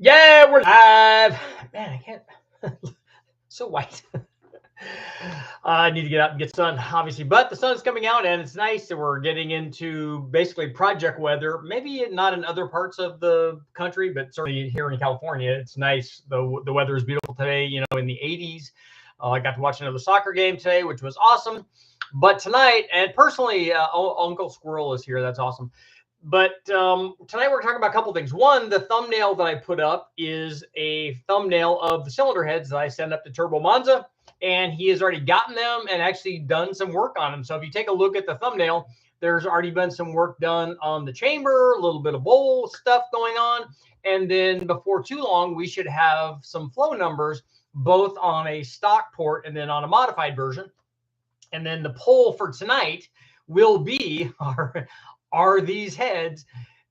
Yeah, we're live. Man, I can't. So white. I need to get out and get sun, obviously, but the sun is coming out and it's nice. And we're getting into basically project weather. Maybe not in other parts of the country, but certainly here in California, it's nice. The weather is beautiful today. In the 80s. I got to watch another soccer game today, which was awesome. But tonight, and personally, Uncle Squirrel is here. That's awesome. But tonight we're talking about a couple things. One, the thumbnail that I put up is a thumbnail of the cylinder heads that I sent up to Turbo Monza, and he has already gotten them and actually done some work on them. So if you take a look at the thumbnail, there's already been some work done on the chamber, a little bit of bowl stuff going on, and then before too long, we should have some flow numbers both on a stock port and then on a modified version. And then the poll for tonight will be are these heads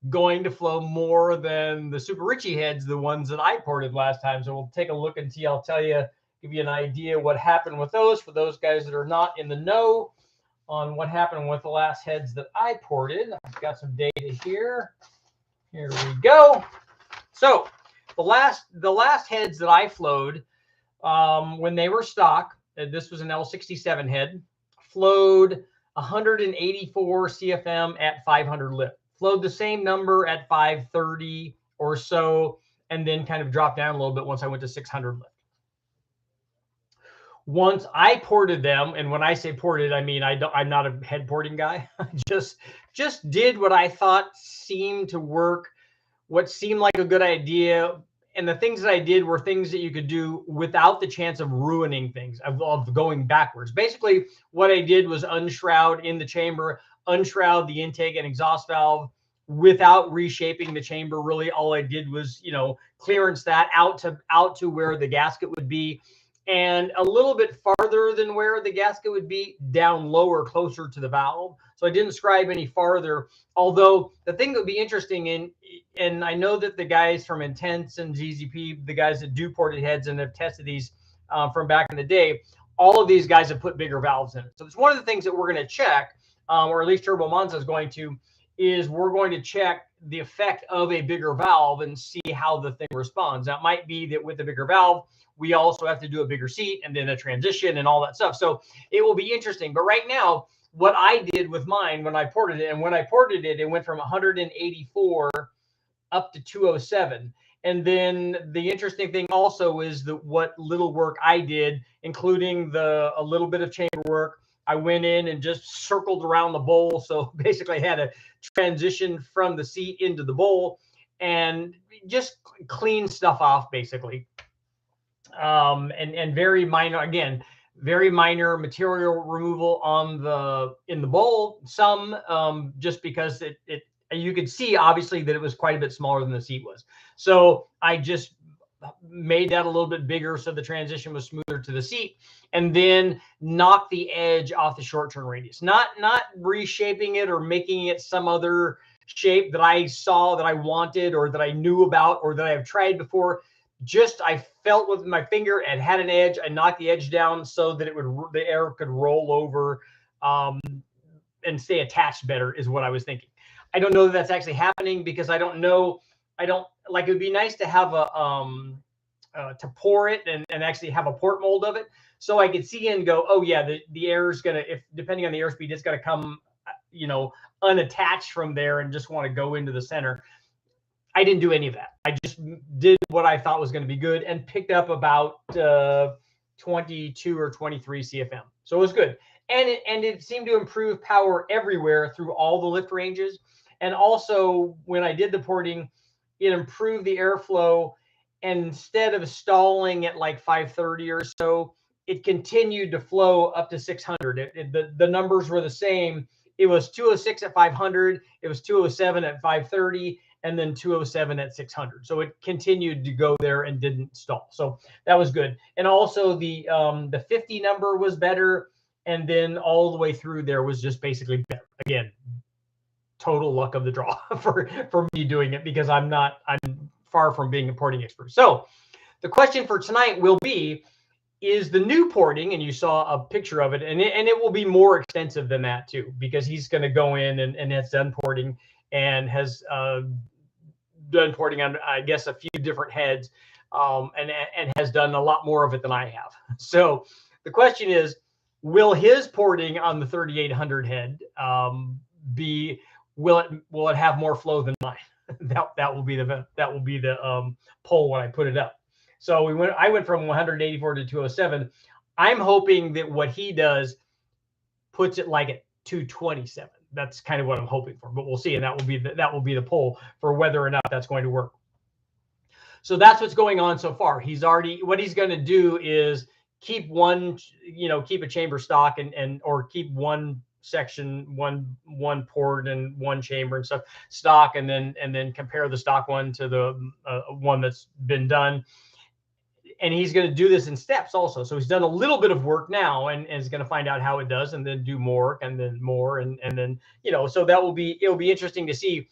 going to flow more than the Super Richie heads, the ones that I ported last time? So we'll take a look and see. I'll tell you, give you an idea what happened with those for those guys that are not in the know on what happened with the last heads that I ported. I've got some data here. Here we go. So the last heads that I flowed when they were stock, this was an L67 head, flowed 184 CFM at 500 lift. Flowed the same number at 530 or so, and then kind of dropped down a little bit once I went to 600 lift. Once I ported them, and when I say ported, I mean I'm not a head porting guy. I just did what I thought seemed to work, what seemed like a good idea. And the things that I did were things that you could do without the chance of ruining things, of going backwards. Basically, what I did was unshroud in the chamber, unshroud the intake and exhaust valve without reshaping the chamber. Really, all I did was, clearance that out to where the gasket would be, and a little bit farther than where the gasket would be, down lower, closer to the valve. So I didn't scribe any farther. Although the thing that would be interesting, and I know that the guys from Intense and ZZP, the guys that do ported heads and have tested these from back in the day, all of these guys have put bigger valves in it. So it's one of the things that we're going to check, or at least Turbo Monza is going to, is we're going to check the effect of a bigger valve and see how the thing responds. Now, it might be that with a bigger valve, we also have to do a bigger seat and then a transition and all that stuff. So it will be interesting. But right now, what I did with mine when I ported it, and when I ported it, it went from 184 up to 207. And then the interesting thing also is that what little work I did, including a little bit of chamber work, I went in and just circled around the bowl. So basically I had a transition from the seat into the bowl and just clean stuff off basically. And very minor, again, very minor material removal in the bowl. Some just because you could see obviously that it was quite a bit smaller than the seat was. So I just made that a little bit bigger so the transition was smoother to the seat, and then knocked the edge off the short turn radius. Not reshaping it or making it some other shape that I saw that I wanted or that I knew about or that I've tried before. Just I felt with my finger and had an edge. I knocked the edge down so that the air could roll over and stay attached better is what I was thinking. I don't know that that's actually happening because I don't know. It would be nice to have to pour it and actually have a port mold of it so I could see and go, oh yeah, the air is gonna, if depending on the airspeed, it's gonna come, unattached from there and just want to go into the center. I didn't do any of that. I just did what I thought was going to be good and picked up about 22 or 23 CFM. So it was good. And it seemed to improve power everywhere through all the lift ranges. And also when I did the porting, it improved the airflow. And instead of stalling at like 530 or so, it continued to flow up to 600. The numbers were the same. It was 206 at 500. It was 207 at 530. And then 207 at 600. So it continued to go there and didn't stall. So that was good. And also the 50 number was better. And then all the way through there was just basically better. Again, total luck of the draw for me doing it because I'm far from being a porting expert. So the question for tonight will be, is the new porting, and you saw a picture of it, and it will be more extensive than that too, because he's going to go in and has done porting and has done porting on, I guess, a few different heads, and has done a lot more of it than I have. So the question is, will his porting on the 3800 head will it have more flow than mine? that will be the poll when I put it up. So I went from 184 to 207. I'm hoping that what he does puts it like at 227. That's kind of what I'm hoping for, but we'll see. And that will be the poll for whether or not that's going to work. So that's what's going on so far. What he's going to do is keep keep a chamber stock or keep one section, one port and one chamber and stuff stock, and then compare the stock one to the one that's been done. And he's going to do this in steps also. So he's done a little bit of work now and is going to find out how it does, and then do more and then more. And then, so it'll be interesting to see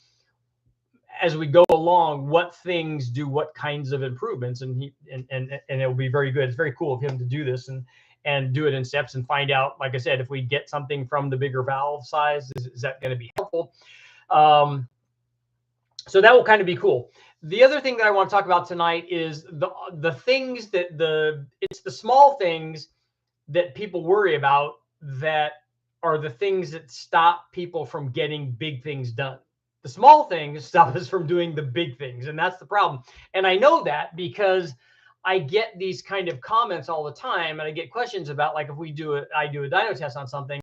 as we go along what things do what kinds of improvements, and it will be very good. It's very cool of him to do this and do it in steps and find out, like I said, if we get something from the bigger valve size, is that going to be helpful? So that will kind of be cool. The other thing that I want to talk about tonight is the things it's the small things that people worry about that are the things that stop people from getting big things done. The small things stop us from doing the big things, and that's the problem. And I know that because I get these kind of comments all the time, and I get questions about, like, if I do a dyno test on something,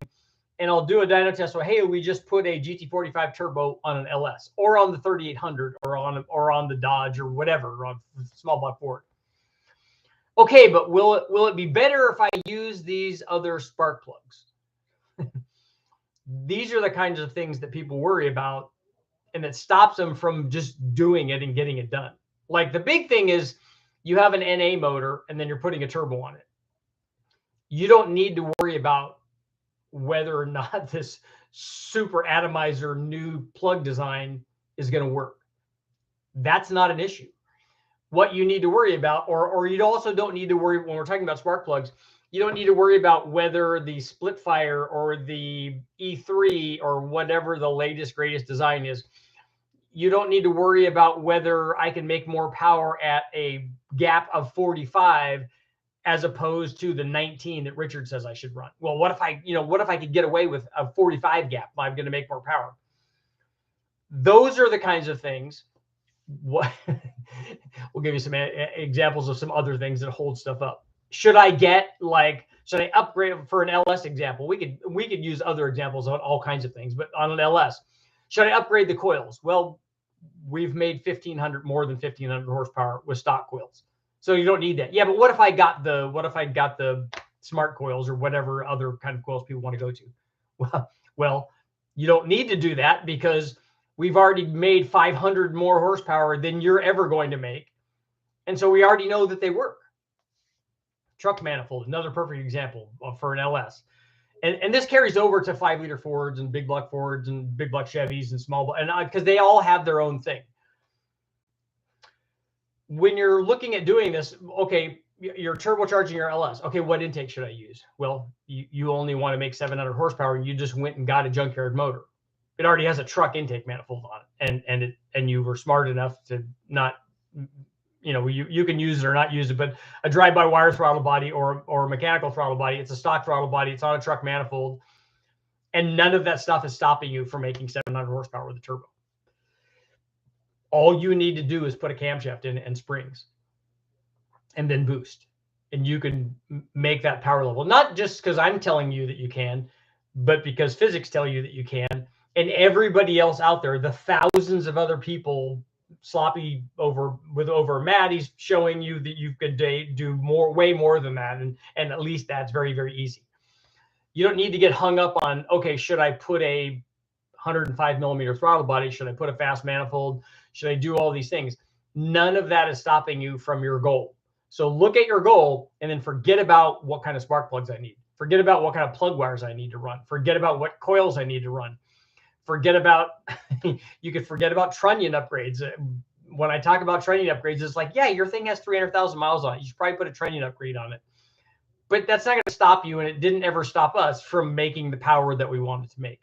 and I'll do a dyno test. So, hey, we just put a GT45 turbo on an LS or on the 3800 or on the Dodge or whatever, on a small block Ford. Okay, but will it be better if I use these other spark plugs? These are the kinds of things that people worry about, and that stops them from just doing it and getting it done. Like, the big thing is you have an NA motor and then you're putting a turbo on it. You don't need to worry about whether or not this super atomizer new plug design is going to work. That's not an issue. What you need to worry about, or you also don't need to worry when we're talking about spark plugs, you don't need to worry about whether the Splitfire or the E3 or whatever the latest, greatest design is. You don't need to worry about whether I can make more power at a gap of 45 as opposed to the 19 that Richard says I should run. Well, what if I could get away with a 45 gap? I'm going to make more power. Those are the kinds of things. We'll give you some examples of some other things that hold stuff up. Should I upgrade for an LS example? We could use other examples on all kinds of things, but on an LS, should I upgrade the coils? Well, we've made more than 1,500 horsepower with stock coils. So you don't need that. Yeah, but what if I got the smart coils or whatever other kind of coils people want to go to? Well, you don't need to do that because we've already made 500 more horsepower than you're ever going to make. And so we already know that they work. Truck manifold, another perfect example for an LS. And this carries over to 5-liter Fords and big block Fords and big block Chevys and small, and because they all have their own thing. When you're looking at doing this, okay, you're turbocharging your LS. Okay, what intake should I use? Well, you only want to make 700 horsepower, and you just went and got a junkyard motor. It already has a truck intake manifold on it, and you were smart enough to not, you can use it or not use it, but a drive-by-wire throttle body or a mechanical throttle body, it's a stock throttle body, it's on a truck manifold, and none of that stuff is stopping you from making 700 horsepower with a turbo. All you need to do is put a camshaft in and springs and then boost. And you can make that power level, not just because I'm telling you that you can, but because physics tell you that you can. And everybody else out there, the thousands of other people sloppy over Matt, he's showing you that you could do way more than that. And at least that's very, very easy. You don't need to get hung up on, okay, should I put a 105 millimeter throttle body? Should I put a fast manifold? Should I do all these things? None of that is stopping you from your goal. So look at your goal and then forget about what kind of spark plugs I need. Forget about what kind of plug wires I need to run. Forget about what coils I need to run. Forget about, you could forget about trunnion upgrades. When I talk about trunnion upgrades, it's like, yeah, your thing has 300,000 miles on it. You should probably put a trunnion upgrade on it. But that's not going to stop you, and it didn't ever stop us from making the power that we wanted to make.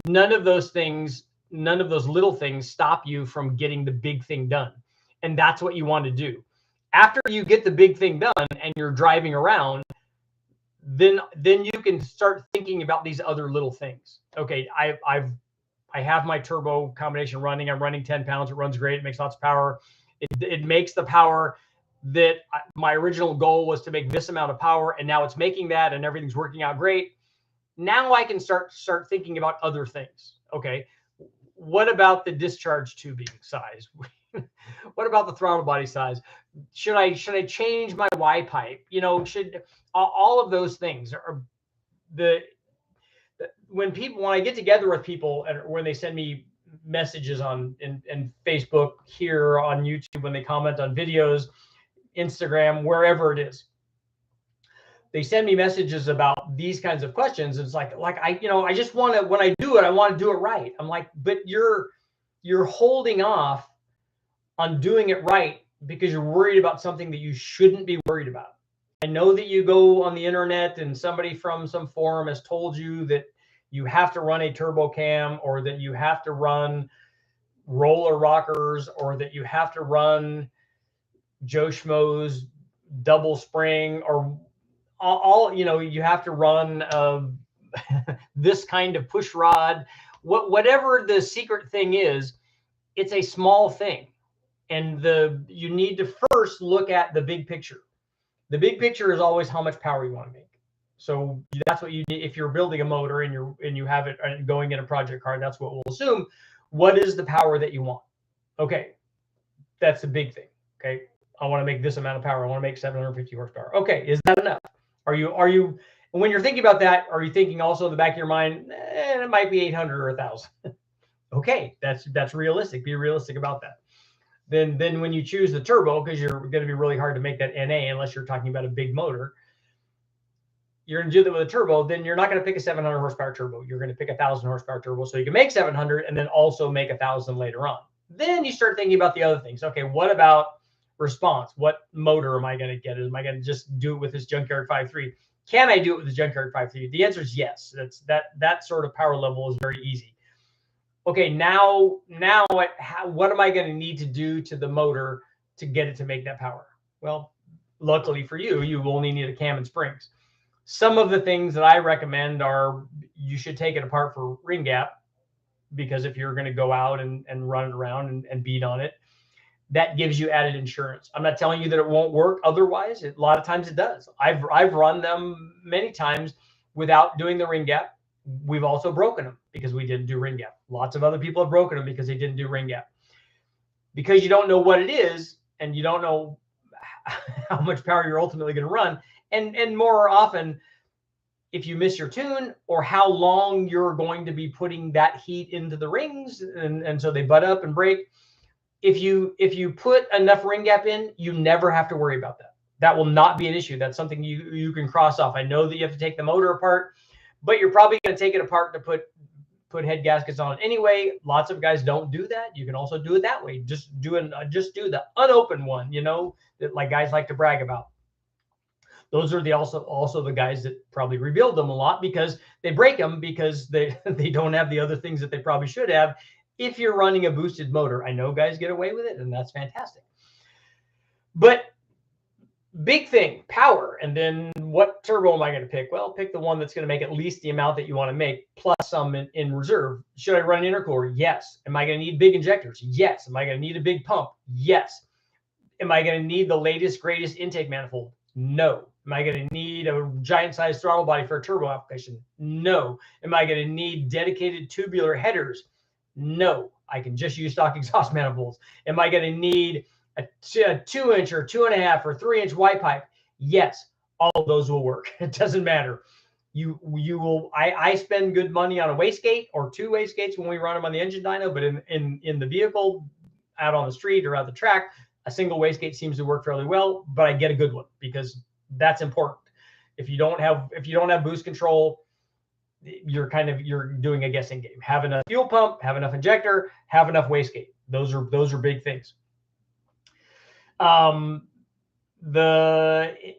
None of those things little things stop you from getting the big thing done. And that's what you want to do. After you get the big thing done and you're driving around, then you can start thinking about these other little things. Okay, I have my turbo combination running. I'm running 10 pounds. It runs great. It makes lots of power. It makes the power that my original goal was to make this amount of power, and now it's making that, and everything's working out great. Now I can start thinking about other things. Okay, what about the discharge tubing size? What about the throttle body size? Should I change my Y pipe? You know, should all of those things are when I get together with people and when they send me messages on in Facebook, here on YouTube, when they comment on videos, Instagram, wherever it is, they send me messages about these kinds of questions. It's like I just want to, when I do it, I want to do it right. I'm like, but you're holding off on doing it right because you're worried about something that you shouldn't be worried about. I know that you go on the internet and somebody from some forum has told you that you have to run a turbo cam, or that you have to run roller rockers, or that you have to run Joe Schmo's double spring, or all you have to run this kind of push rod. Whatever the secret thing is, it's a small thing. And you need to first look at the big picture. The big picture is always how much power you want to make. So that's what you need. If you're building a motor and you have it going in a project car, that's what we'll assume. What is the power that you want? Okay, that's the big thing. Okay, I want to make this amount of power. I want to make 750 horsepower. Okay, is that enough? Are you when you're thinking about that, are you thinking also in the back of your mind, it might be 800 or 1,000? Okay, that's realistic. Be realistic about that. Then when you choose the turbo, because you're going to be really hard to make that NA unless you're talking about a big motor, you're going to do that with a turbo, then you're not going to pick a 700 horsepower turbo. You're going to pick a 1,000 horsepower turbo so you can make 700 and then also make 1,000 later on. Then you start thinking about the other things. Okay, what about response? What motor am I going to get? Am I going to just do it with this Junkyard 5.3? Can I do it with the Junkyard 5.3? The answer is yes. That sort of power level is very easy. Okay, now what am I going to need to do to the motor to get it to make that power? Well, luckily for you, you only need a cam and springs. Some of the things that I recommend are, you should take it apart for ring gap, because if you're going to go out and run it around and beat on it, that gives you added insurance. I'm not telling you that it won't work otherwise. A lot of times it does. I've run them many times without doing the ring gap. We've also broken them because we didn't do ring gap. Lots of other people have broken them because they didn't do ring gap. Because you don't know what it is, and you don't know how much power you're ultimately going to run. And more often, if you miss your tune, or how long you're going to be putting that heat into the rings, and so they butt up and break. If you put enough ring gap in, you never have to worry about that. That will not be an issue. That's something you can cross off. I know that you have to take the motor apart, but you're probably going to take it apart to put head gaskets on it anyway. Lots of guys don't do that. You can also do it that way. Just do the unopened one, that like guys like to brag about. Those are also the guys that probably rebuild them a lot, because they break them because they don't have the other things that they probably should have. If you're running a boosted motor, I know guys get away with it, and that's fantastic. But big thing, power. And then what turbo am I going to pick? Well, pick the one that's going to make at least the amount that you want to make, plus some in reserve. Should I run an intercooler? Yes. Am I going to need big injectors? Yes. Am I going to need a big pump? Yes. Am I going to need the latest, greatest intake manifold? No. Am I going to need a giant size throttle body for a turbo application? No. Am I going to need dedicated tubular headers? No. I can just use stock exhaust manifolds. Am I going to need a 2-inch or 2.5 or 3-inch Y pipe? Yes. All of those will work. It doesn't matter. You will. I spend good money on a wastegate or 2 wastegates when we run them on the engine dyno, but in the vehicle, out on the street or out the track, a single wastegate seems to work fairly well. But I get a good one, because that's important. If you don't have boost control, you're doing a guessing game. Have enough fuel pump, have enough injector, have enough wastegate. Those are big things. The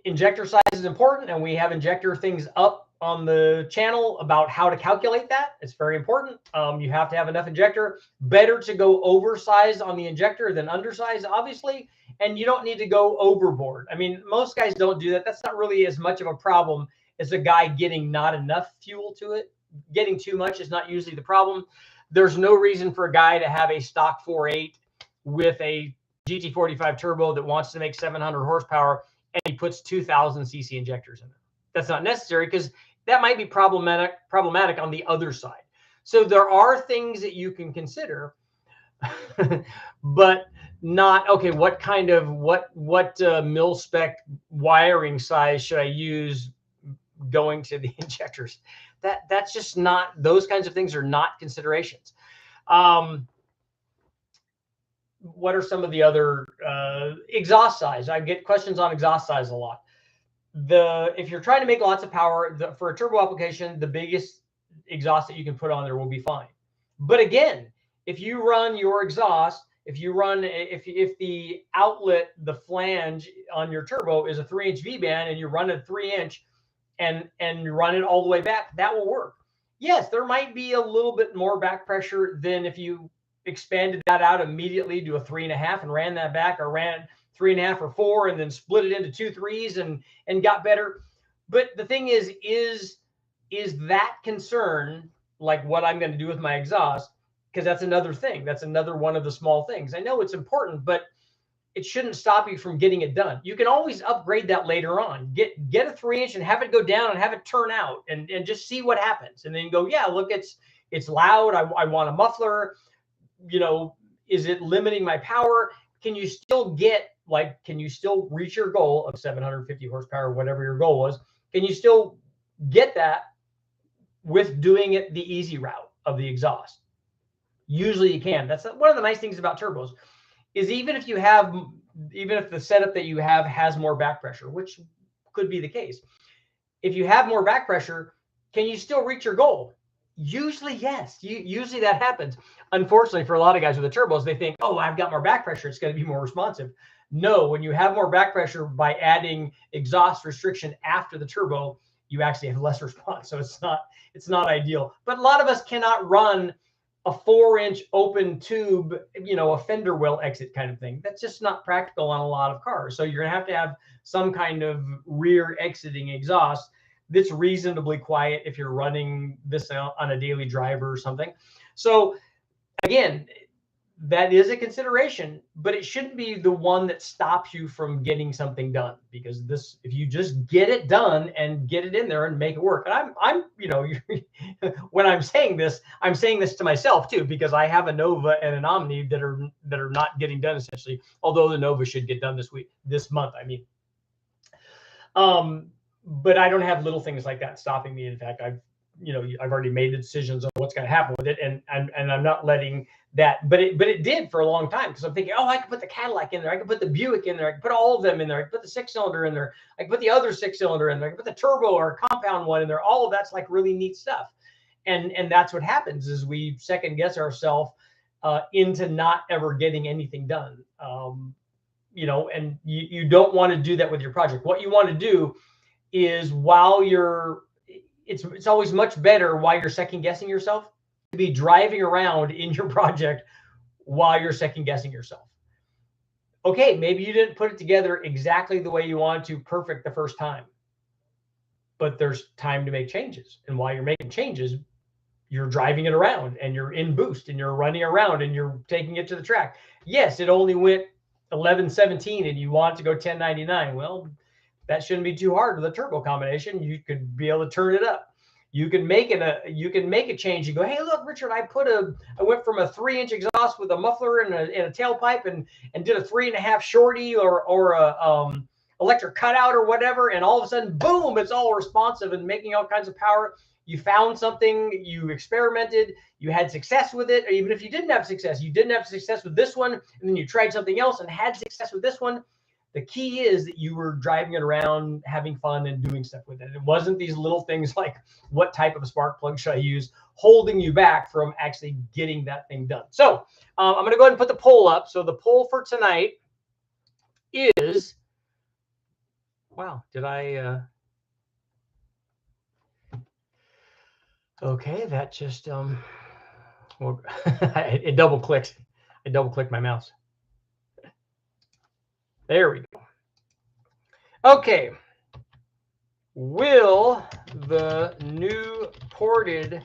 injector size is important, and we have injector things up on the channel about how to calculate that. It's very important. You have to have enough injector. Better to go oversized on the injector than undersized, obviously. And you don't need to go overboard. I mean, most guys don't do that. That's not really as much of a problem as a guy getting not enough fuel to it. Getting too much is not usually the problem. There's no reason for a guy to have a stock 4.8 with a GT45 turbo that wants to make 700 horsepower and he puts 2,000 cc injectors in it. That's not necessary because that might be problematic on the other side. So there are things that you can consider, but not, okay, what kind of, what mil spec wiring size should I use going to the injectors? That's just not, those kinds of things are not considerations. What are some of the other exhaust size? I get questions on exhaust size a lot. If you're trying to make lots of power for a turbo application, the biggest exhaust that you can put on there will be fine. But again, if you run your exhaust, if the outlet, the flange on your turbo is a 3-inch V-band and you run a 3-inch and run it all the way back, that will work. Yes, there might be a little bit more back pressure than if you expanded that out immediately to a 3.5 and ran that back, or ran 3.5 or 4 and then split it into 2 3s and got better. But the thing is that concern like what I'm going to do with my exhaust? Because that's another thing. That's another one of the small things. I know it's important, but it shouldn't stop you from getting it done. You can always upgrade that later on. Get a 3-inch and have it go down and have it turn out and just see what happens. And then go, yeah, look, it's loud. I want a muffler. You know, is it limiting my power? Can you still reach your goal of 750 horsepower, whatever your goal was? Can you still get that with doing it the easy route of the exhaust? Usually you can. That's one of the nice things about turbos, is even if the setup that you have has more back pressure, which could be the case, if you have more back pressure, can you still reach your goal? Usually, yes. Usually that happens. Unfortunately, for a lot of guys with the turbos, they think, oh, I've got more back pressure, it's going to be more responsive. No, when you have more back pressure by adding exhaust restriction after the turbo, you actually have less response. So it's not ideal. But a lot of us cannot run a 4-inch open tube, a fender well exit kind of thing. That's just not practical on a lot of cars. So you're going to have some kind of rear exiting exhaust that's reasonably quiet if you're running this on a daily driver or something. So again, that is a consideration, but it shouldn't be the one that stops you from getting something done, because if you just get it done and get it in there and make it work. And I'm when I'm saying this to myself too, because I have a Nova and an Omni that are not getting done essentially, although the Nova should get done this month. I mean, but I don't have little things like that stopping me. In fact, I've already made the decisions on what's going to happen with it, and I'm not letting that. But it did for a long time, because I'm thinking, oh, I could put the Cadillac in there, I could put the Buick in there, I could put all of them in there, I could put the 6-cylinder in there, I could put the other 6-cylinder in there, I could put the turbo or compound one in there. All of that's like really neat stuff, and that's what happens is we second guess ourselves into not ever getting anything done. And you don't want to do that with your project. What you want to do is it's always much better while you're second guessing yourself to be driving around in your project while you're second guessing yourself. Okay, maybe you didn't put it together exactly the way you wanted to perfect the first time, but there's time to make changes. And while you're making changes, you're driving it around and you're in boost and you're running around and you're taking it to the track. Yes, it only went 1117 and you want it to go 1099. Well, that shouldn't be too hard with a turbo combination. You could be able to turn it up. You can make a change. You go, hey, look, Richard, I went from a 3-inch exhaust with a muffler and a tailpipe and did a 3.5 shorty or a electric cutout or whatever, and all of a sudden, boom, it's all responsive and making all kinds of power. You found something, you experimented, you had success with it, or even if you didn't have success, with this one, and then you tried something else and had success with this one. The key is that you were driving it around, having fun and doing stuff with it. It wasn't these little things like what type of spark plug should I use holding you back from actually getting that thing done. So I'm going to go ahead and put the poll up. So the poll for tonight is, wow, did I Okay, that just well, it double clicked. I double clicked my mouse. There we go. Okay. Will the new ported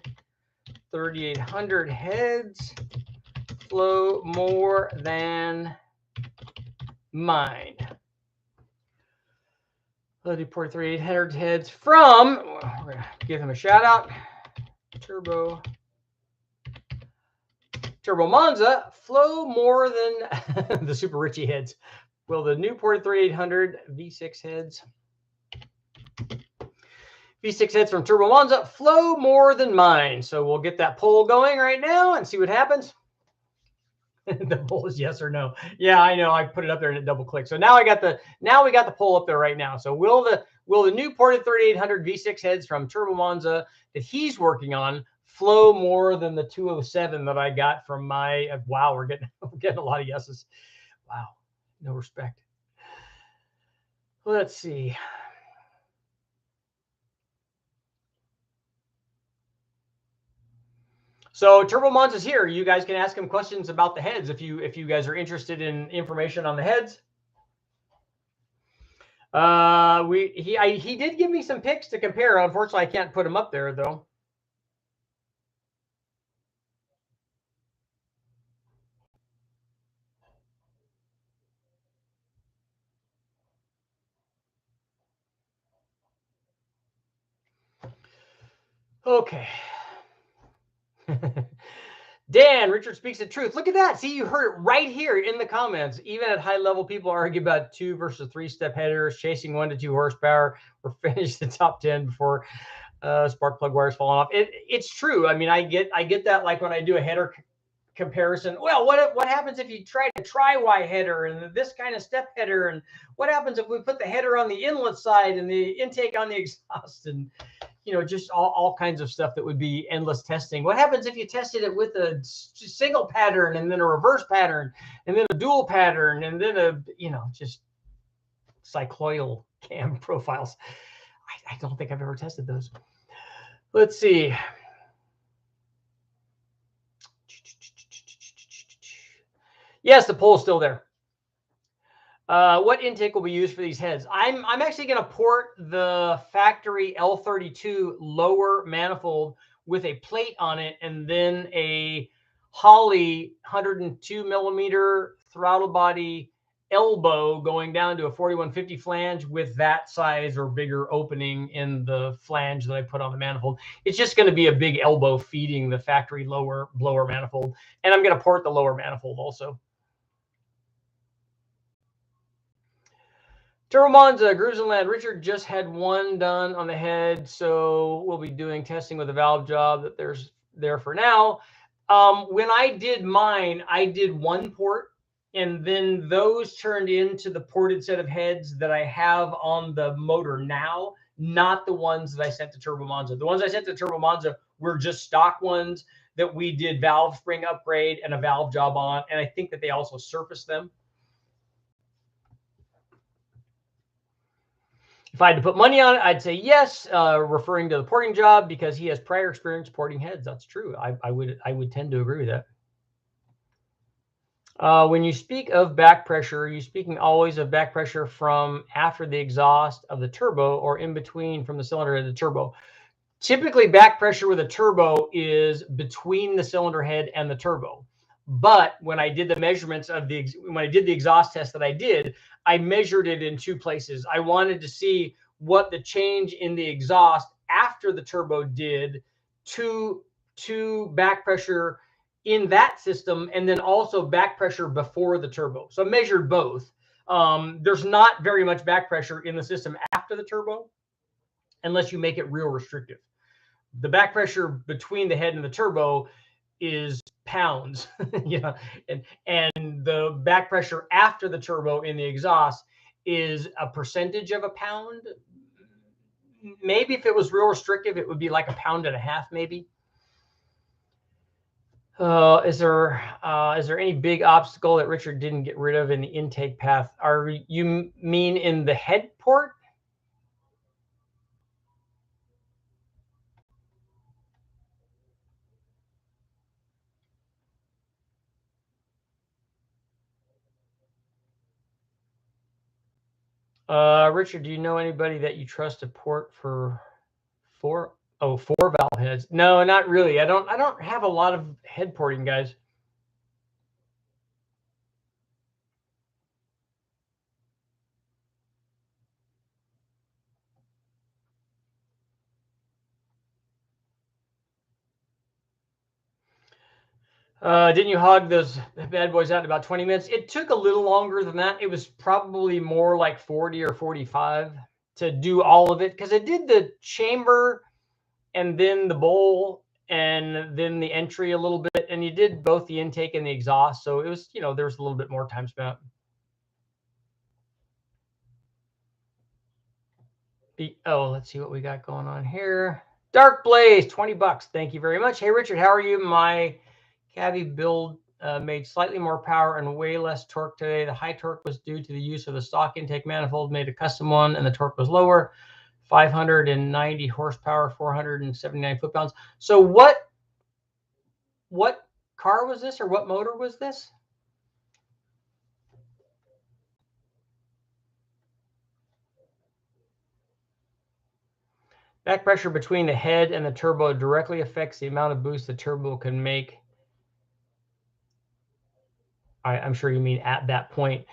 3800 heads flow more than mine? Will the ported 3800 heads from, we're going to give him a shout out, Turbo Monza flow more than the Super Richie heads? Will the new ported 3800 V6 heads from Turbo Monza flow more than mine? So we'll get that poll going right now and see what happens. The poll is yes or no. Yeah, I know. I put it up there and it double clicked. So now we got the poll up there right now. So will the new ported 3800 V6 heads from Turbo Monza that he's working on flow more than the 207 that I got from my? Wow, we're getting a lot of yeses. Wow, no respect. Let's see. So Turbo Monza is here. You guys can ask him questions about the heads if you guys are interested in information on the heads. He did give me some picks to compare. Unfortunately, I can't put them up there though. Okay. Dan, Richard speaks the truth. Look at that. See, you heard it right here in the comments. Even at high level, people argue about 2 versus 3-step headers, chasing 1 to 2 horsepower, or finish the top 10 before spark plug wires falling off. It's true. I mean, I get that. Like when I do a header comparison. Well, what happens if you try to tri-Y header and this kind of step header? And what happens if we put the header on the inlet side and the intake on the exhaust? And just all kinds of stuff that would be endless testing. What happens if you tested it with a single pattern and then a reverse pattern and then a dual pattern and then just cycloidal cam profiles? I don't think I've ever tested those. Let's see. Yes, the poll is still there. What intake will be used for these heads? I'm actually going to port the factory L32 lower manifold with a plate on it and then a Holley 102 millimeter throttle body elbow going down to a 4150 flange with that size or bigger opening in the flange that I put on the manifold. It's just going to be a big elbow feeding the factory lower blower manifold. And I'm going to port the lower manifold also. Turbo Monza, Grusenland, Richard just had 1 done on the head, so we'll be doing testing with a valve job that there's there for now. When I did mine, I did 1 port, and then those turned into the ported set of heads that I have on the motor now, not the ones that I sent to Turbo Monza. The ones I sent to Turbo Monza were just stock ones that we did valve spring upgrade and a valve job on, and I think that they also surfaced them. If I had to put money on it, I'd say yes, referring to the porting job because he has prior experience porting heads. That's true. I would tend to agree with that. When you speak of back pressure, are you speaking always of back pressure from after the exhaust of the turbo or in between from the cylinder head to the turbo? Typically, back pressure with a turbo is between the cylinder head and the turbo. But when I did the measurements when I did the exhaust test that I measured it in 2 places. I wanted to see what the change in the exhaust after the turbo did to back pressure in that system, and then also back pressure before the turbo. So I measured both. There's not very much back pressure in the system after the turbo, unless you make it real restrictive. The back pressure between the head and the turbo is pounds, and the back pressure after the turbo in the exhaust is a percentage of a pound. Maybe if it was real restrictive, it would be like 1.5 pounds, maybe. Is there any big obstacle that Richard didn't get rid of in the intake path? Are you mean in the head port? Richard, do you know anybody that you trust to port for four valve heads? No, not really. I don't have a lot of head porting guys. Didn't you hog those bad boys out in about 20 minutes? It took a little longer than that. It was probably more like 40 or 45 to do all of it, because it did the chamber and then the bowl and then the entry a little bit, and you did both the intake and the exhaust. So it was, there was a little bit more time spent. Let's see what we got going on here. Dark Blaze, $20. Thank you very much. Hey, Richard, how are you? My Cavi build made slightly more power and way less torque today. The high torque was due to the use of the stock intake manifold, made a custom one, and the torque was lower. 590 horsepower, 479 foot-pounds. So what car was this, or what motor was this? Back pressure between the head and the turbo directly affects the amount of boost the turbo can make. I'm sure you mean at that point.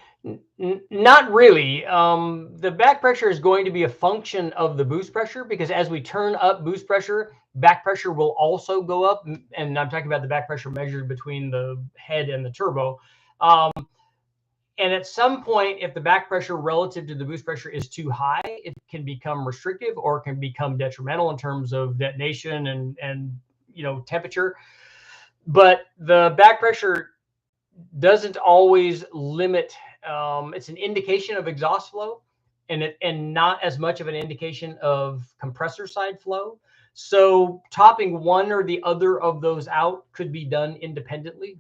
Not really. The back pressure is going to be a function of the boost pressure, because as we turn up boost pressure, back pressure will also go up. And I'm talking about the back pressure measured between the head and the turbo. And at some point, if the back pressure relative to the boost pressure is too high, it can become restrictive or can become detrimental in terms of detonation and temperature. But the back pressure doesn't always limit. It's an indication of exhaust flow, and not as much of an indication of compressor side flow. So topping one or the other of those out could be done independently.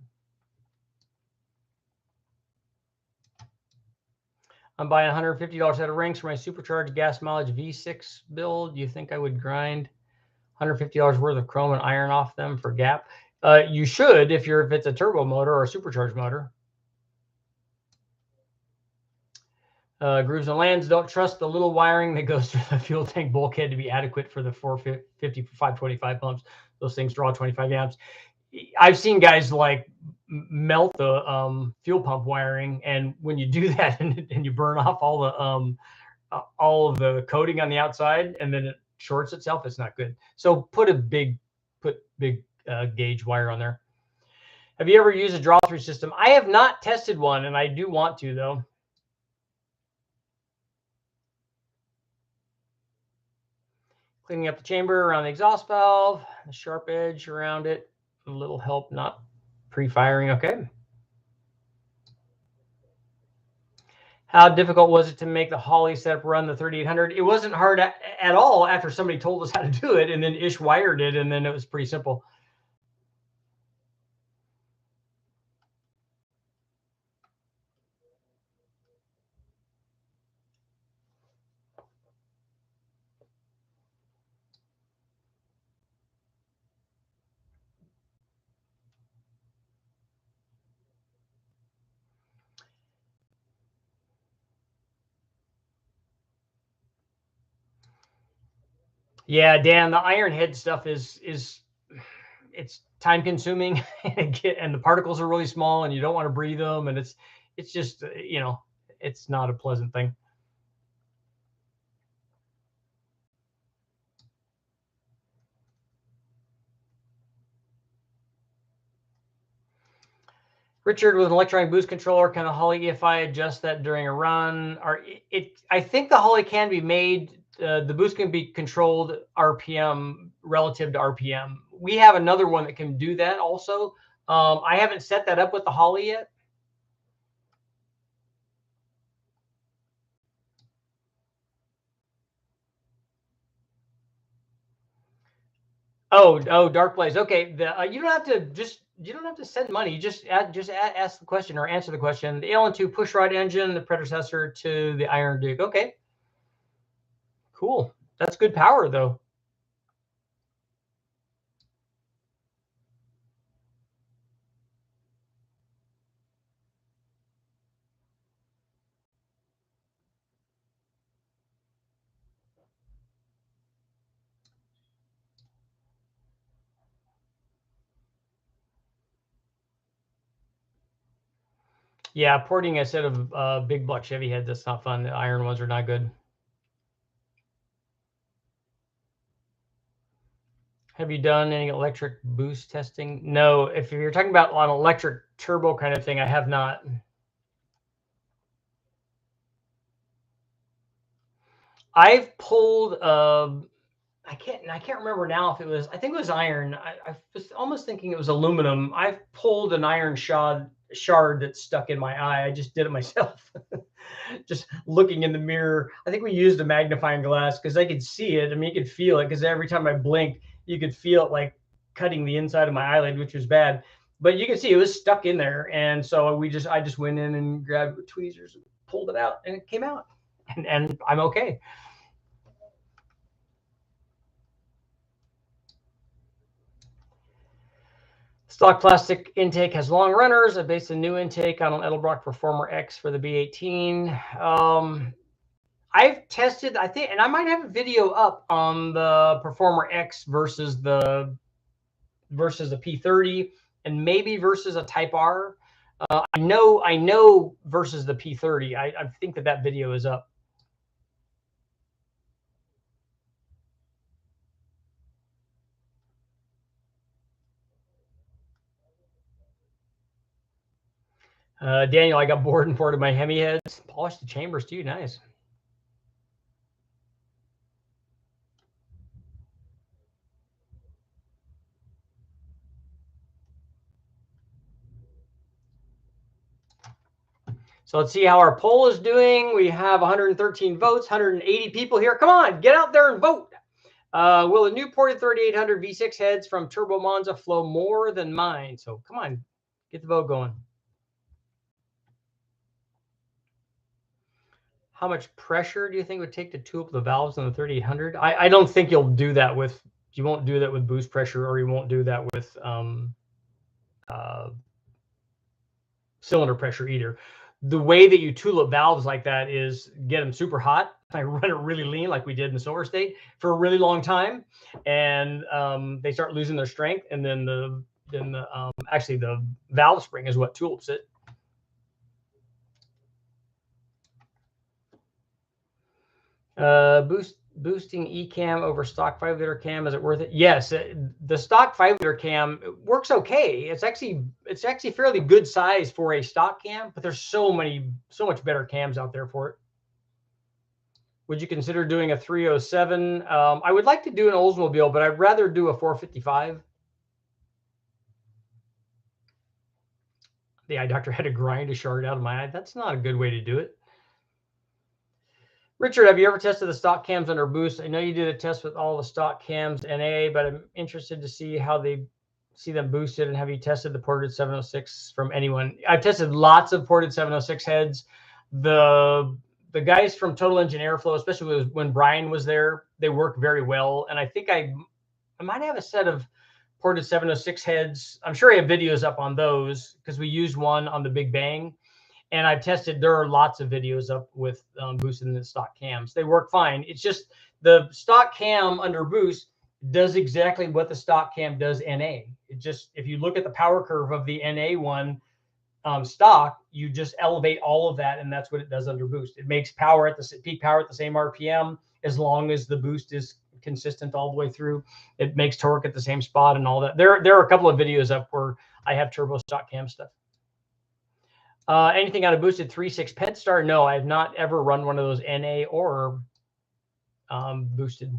I'm buying $150 set of rings for my supercharged gas mileage V6 build. Do you think I would grind $150 worth of chrome and iron off them for gap? You should, if it's a turbo motor or a supercharged motor. Grooves and Lands, don't trust the little wiring that goes through the fuel tank bulkhead to be adequate for the 450 525 pumps. Those things draw 25 amps. I've seen guys like melt the fuel pump wiring, and when you do that and you burn off all of the coating on the outside, and then it shorts itself, it's not good. So put big gauge wire on there. Have you ever used a draw-through system? I have not tested one, and I do want to, though. Cleaning up the chamber around the exhaust valve, the sharp edge around it, a little help not pre-firing. Okay. How difficult was it to make the Holley setup run the 3800? It wasn't hard at all after somebody told us how to do it, and then Ish wired it, and then it was pretty simple. Yeah, Dan, the iron head stuff is it's time consuming, and the particles are really small, and you don't want to breathe them, and it's just it's not a pleasant thing. Richard, with an electronic boost controller, can the Holley EFI adjust that during a run? Or I think the Holley can be made. The boost can be controlled RPM relative to RPM. We have another one that can do that also. I haven't set that up with the Holley yet. Oh, Dark Blaze. Okay, you don't have to send money. You just ask the question or answer the question. The LN2 pushrod engine, the predecessor to the Iron Duke. Okay, cool. That's good power, though. Yeah, porting a set of big block Chevy heads, that's not fun. The iron ones are not good. Have you done any electric boost testing? No. If you're talking about an electric turbo kind of thing, I have not. I've pulled I can't remember now if it was, I think it was iron. I was almost thinking it was aluminum. I've pulled an iron shard that's stuck in my eye. I just did it myself. Just looking in the mirror. I think we used a magnifying glass because I could see it. I mean, you could feel it because every time I blinked, you could feel it like cutting the inside of my eyelid, which was bad. But you can see it was stuck in there. And so I just went in and grabbed tweezers and pulled it out, and it came out. And I'm okay. Stock plastic intake has long runners. I based a new intake on an Edelbrock Performer X for the B18. I've tested, I think, and I might have a video up on the Performer X versus the P30, and maybe versus a Type R. I know versus the P30. I think that video is up. Daniel, I got bored and ported my Hemi heads. Polished the chambers too. Nice. So let's see how our poll is doing. We have 113 votes, 180 people here. Come on, get out there and vote. Will a new ported 3800 V6 heads from Turbo Monza flow more than mine? So come on, get the vote going. How much pressure do you think it would take to tune up the valves on the 3800? I don't think you'll do that with, you won't do that with boost pressure, or you won't do that with cylinder pressure either. The way that you tool up valves like that is get them super hot. I run it really lean, like we did in the Silver State, for a really long time, and they start losing their strength, and then actually the valve spring is what tulips it. Boosting eCam over stock 5-liter cam, is it worth it? Yes, the stock 5-liter cam works okay. It's actually fairly good size for a stock cam, but there's so much better cams out there for it. Would you consider doing a 307? I would like to do an Oldsmobile, but I'd rather do a 455. The eye doctor had to grind a shard out of my eye. That's not a good way to do it. Richard, have you ever tested the stock cams under boost? I know you did a test with all the stock cams NA, but I'm interested to see how they see them boosted. And have you tested the ported 706 from anyone? I've tested lots of ported 706 heads. The guys from Total Engine Airflow, especially when Brian was there, they work very well. And I think I might have a set of ported 706 heads. I'm sure I have videos up on those because we used one on the Big Bang. And I've tested, there are lots of videos up with boosting the stock cams. They work fine. It's just the stock cam under boost does exactly what the stock cam does NA. It just, if you look at the power curve of the NA one stock, you just elevate all of that, and that's what it does under boost. It makes power at the peak power at the same RPM as long as the boost is consistent all the way through. It makes torque at the same spot and all that. There are a couple of videos up where I have turbo stock cam stuff. Anything on a boosted 3.6 Pentastar? No, I have not ever run one of those NA or boosted.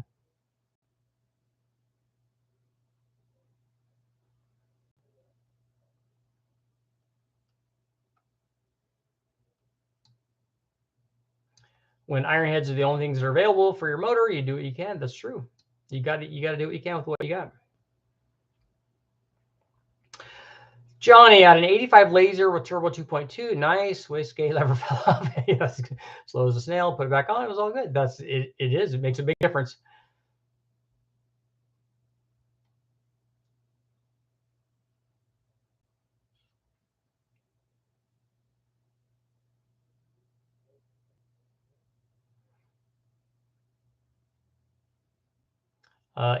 When iron heads are the only things that are available for your motor, you do what you can. That's true. You got to do what you can with what you got. Johnny, at an 85 laser with turbo 2.2, nice. Wastegate lever fell off. Slow as a snail. Put it back on. It was all good. That's it. It is. It makes a big difference.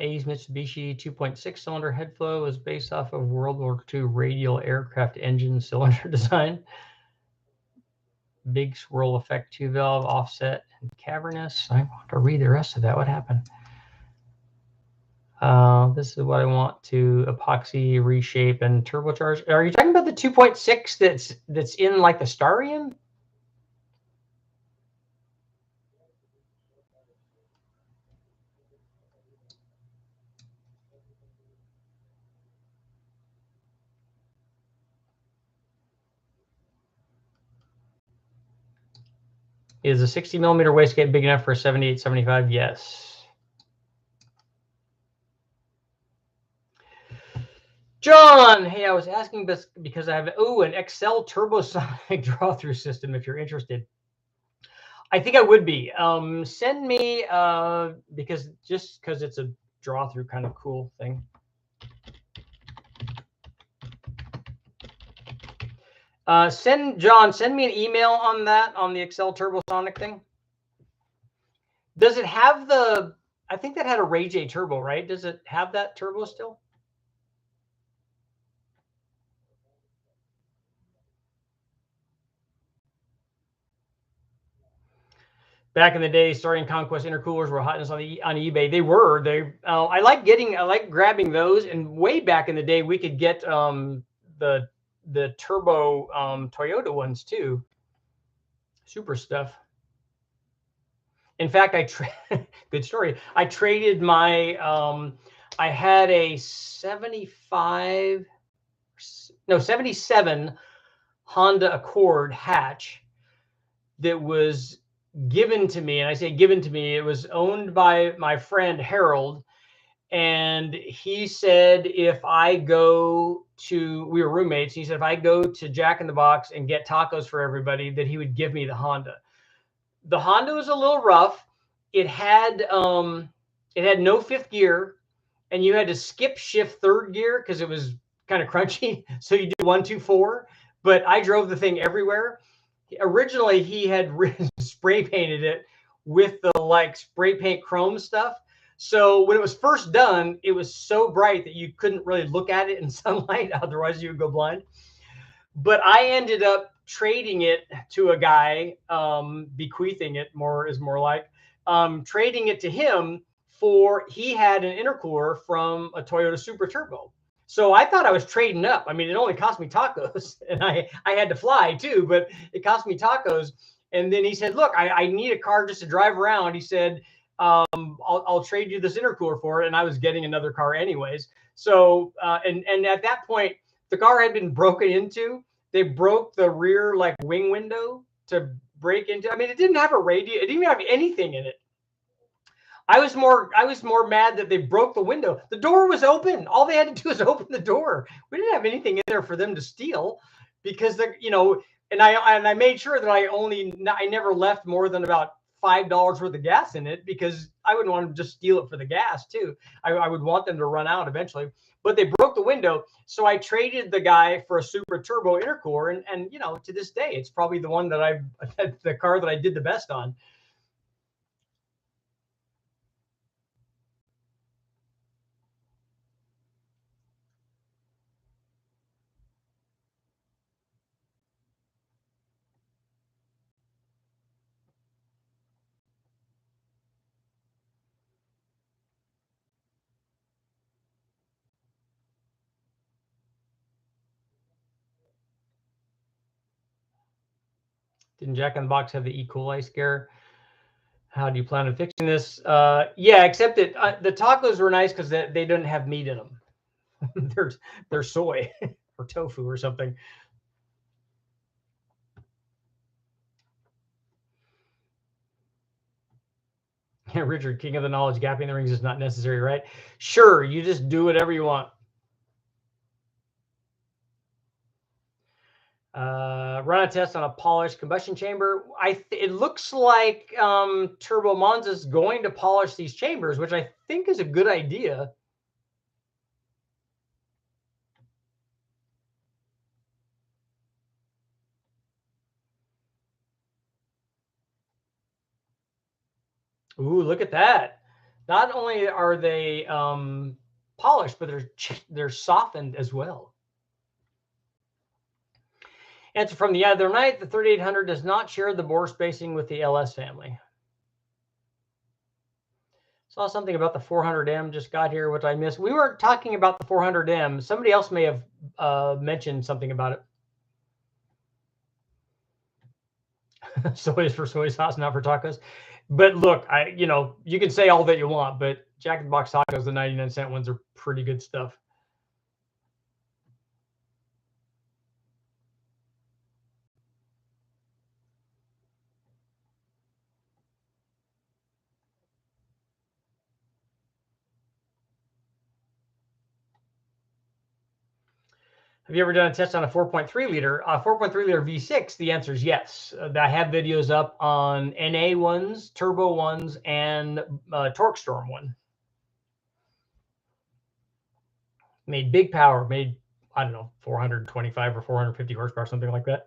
A's Mitsubishi 2.6 cylinder head flow is based off of World War II radial aircraft engine cylinder design. Big swirl effect 2 valve, offset, and cavernous. I want to read the rest of that. What happened? This is what I want to epoxy, reshape, and turbocharge. Are you talking about the 2.6 that's in like the Starium? Is a 60 millimeter wastegate big enough for a 78, 75? Yes. John, hey, I was asking this because I have an Excel turbosonic draw-through system. If you're interested, I think I would be. Send me because it's a draw-through kind of cool thing. Send me an email on that, on the Excel turbosonic thing. Does it have the? I think that had a Ray J turbo, right? Does it have that turbo still? Back in the day, starting Conquest intercoolers were hotness on eBay. They were. I like grabbing those. And way back in the day, we could get the turbo Toyota ones too. Super stuff. In fact, good story. I traded my I had a 77 Honda Accord hatch that was given to me. And I say given to me, it was owned by my friend Harold. And he said, if I go to, we were roommates. He said, if I go to Jack in the Box and get tacos for everybody, that he would give me the Honda. The Honda was a little rough. It had no fifth gear, and you had to skip shift third gear because it was kind of crunchy. So you did 1, 2, 4. But I drove the thing everywhere. Originally, he had spray painted it with the like spray paint chrome stuff. So when it was first done, it was so bright that you couldn't really look at it in sunlight. Otherwise, you would go blind. But I ended up trading it to a guy, bequeathing it more like, trading it to him for, he had an intercooler from a Toyota Super Turbo. So I thought I was trading up. I mean, it only cost me tacos, and I had to fly too, but it cost me tacos. And then he said, look, I need a car just to drive around. He said, I'll trade you this intercooler for it. And I was getting another car anyways. So, and at that point, the car had been broken into. They broke the rear like wing window to break into. I mean, it didn't have a radio. It didn't even have anything in it. I was more mad that they broke the window. The door was open. All they had to do was open the door. We didn't have anything in there for them to steal, because they're, and I made sure that I never left more than about $5 worth of gas in it, because I wouldn't want to just steal it for the gas too. I would want them to run out eventually. But they broke the window, so I traded the guy for a Super Turbo intercooler, and to this day, it's probably the one that the car that I did the best on. Didn't Jack in the Box have the E. coli scare? How do you plan on fixing this? Yeah, except that the tacos were nice because they didn't have meat in them. they're soy or tofu or something. Yeah, Richard, king of the knowledge, gapping the rings is not necessary, right? Sure, you just do whatever you want. Run a test on a polished combustion chamber. It looks like Turbo Monza is going to polish these chambers, which I think is a good idea. Ooh, look at that. Not only are they polished, but they're softened as well. Answer from the other night, the 3800 does not share the bore spacing with the LS family. Saw something about the 400M, just got here, which I missed. We weren't talking about the 400M. Somebody else may have mentioned something about it. Soy is for soy sauce, not for tacos. But look, you can say all that you want, but Jack in the Box tacos, the 99-cent ones, are pretty good stuff. Have you ever done a test on a 4.3 liter? 4.3 liter V6, the answer is yes. I have videos up on NA ones, turbo ones, and Torque Storm one. Made big power, made, I don't know, 425 or 450 horsepower, something like that.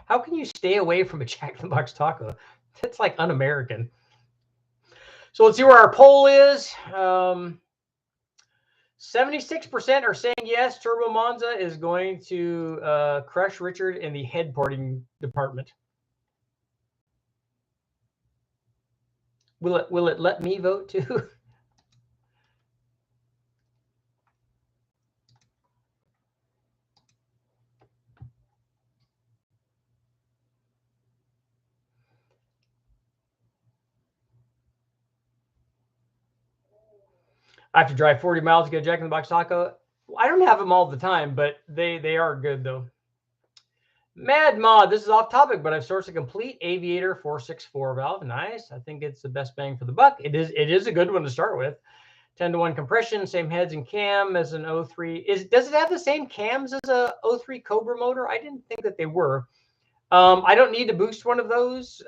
How can you stay away from a Jack in the Box taco? That's like un-American. So let's see where our poll is. 76% are saying yes, Turbo Monza is going to crush Richard in the head porting department. Will it let me vote too? I have to drive 40 miles to get a Jack in the Box taco. I don't have them all the time, but they are good though. Mad Mod, this is off topic, but I've sourced a complete Aviator 464 valve. Nice. I think it's the best bang for the buck. It is a good one to start with. 10-to-1 compression, same heads and cam as an 03. Does it have the same cams as a 03 Cobra motor? I didn't think that they were. I don't need to boost one of those.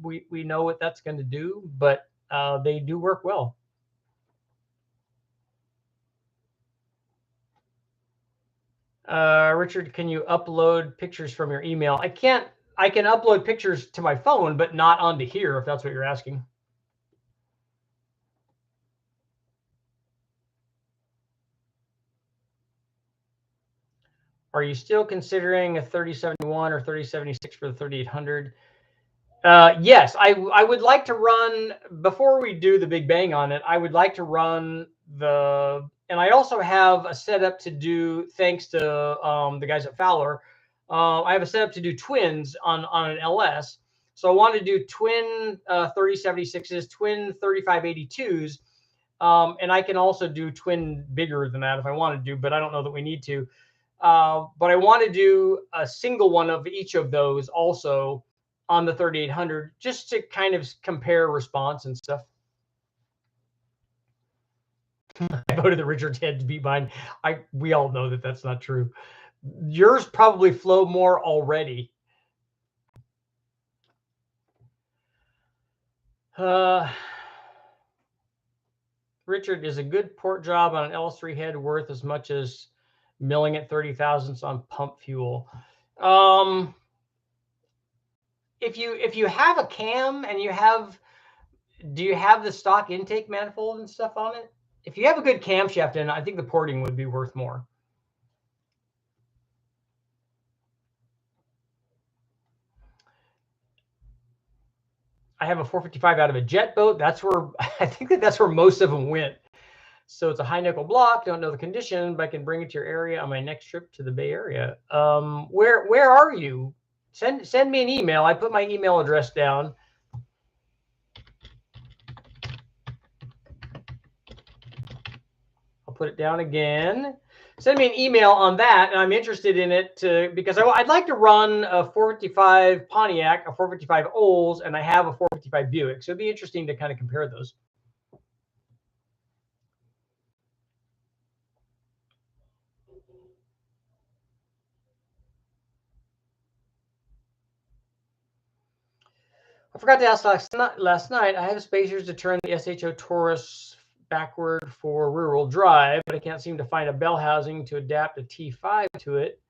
We know what that's going to do, but they do work well. Richard, can you upload pictures from your email? I can't. I can upload pictures to my phone, but not onto here, if that's what you're asking. Are you still considering a 3071 or 3076 for the 3800? Yes, I would like to run, before we do the big bang on it, I would like to run and I also have a setup to do, thanks to the guys at Fowler, I have a setup to do twins on an LS. So I want to do twin 3076s, twin 3582s, and I can also do twin bigger than that if I want to do, but I don't know that we need to. But I want to do a single one of each of those also on the 3800, just to kind of compare response and stuff. I voted the Richard's head to beat mine. We all know that that's not true. Yours probably flow more already. Richard, is a good port job on an LS3 head worth as much as milling at 30 thousandths on pump fuel? If you have a cam and do you have the stock intake manifold and stuff on it? If you have a good camshaft in, I think the porting would be worth more. I have a 455 out of a jet boat. That's where I think that's where most of them went. So it's a high nickel block. Don't know the condition, but I can bring it to your area on my next trip to the Bay Area. Where are you? Send me an email. I put my email address down. I'll put it down again. Send me an email on that, and I'm interested in it because I'd like to run a 455 Pontiac, a 455 Olds, and I have a 455 Buick. So it'd be interesting to kind of compare those. I forgot to ask last night. I have spacers to turn the SHO Taurus backward for rear-wheel drive, but I can't seem to find a bell housing to adapt a T5 to it.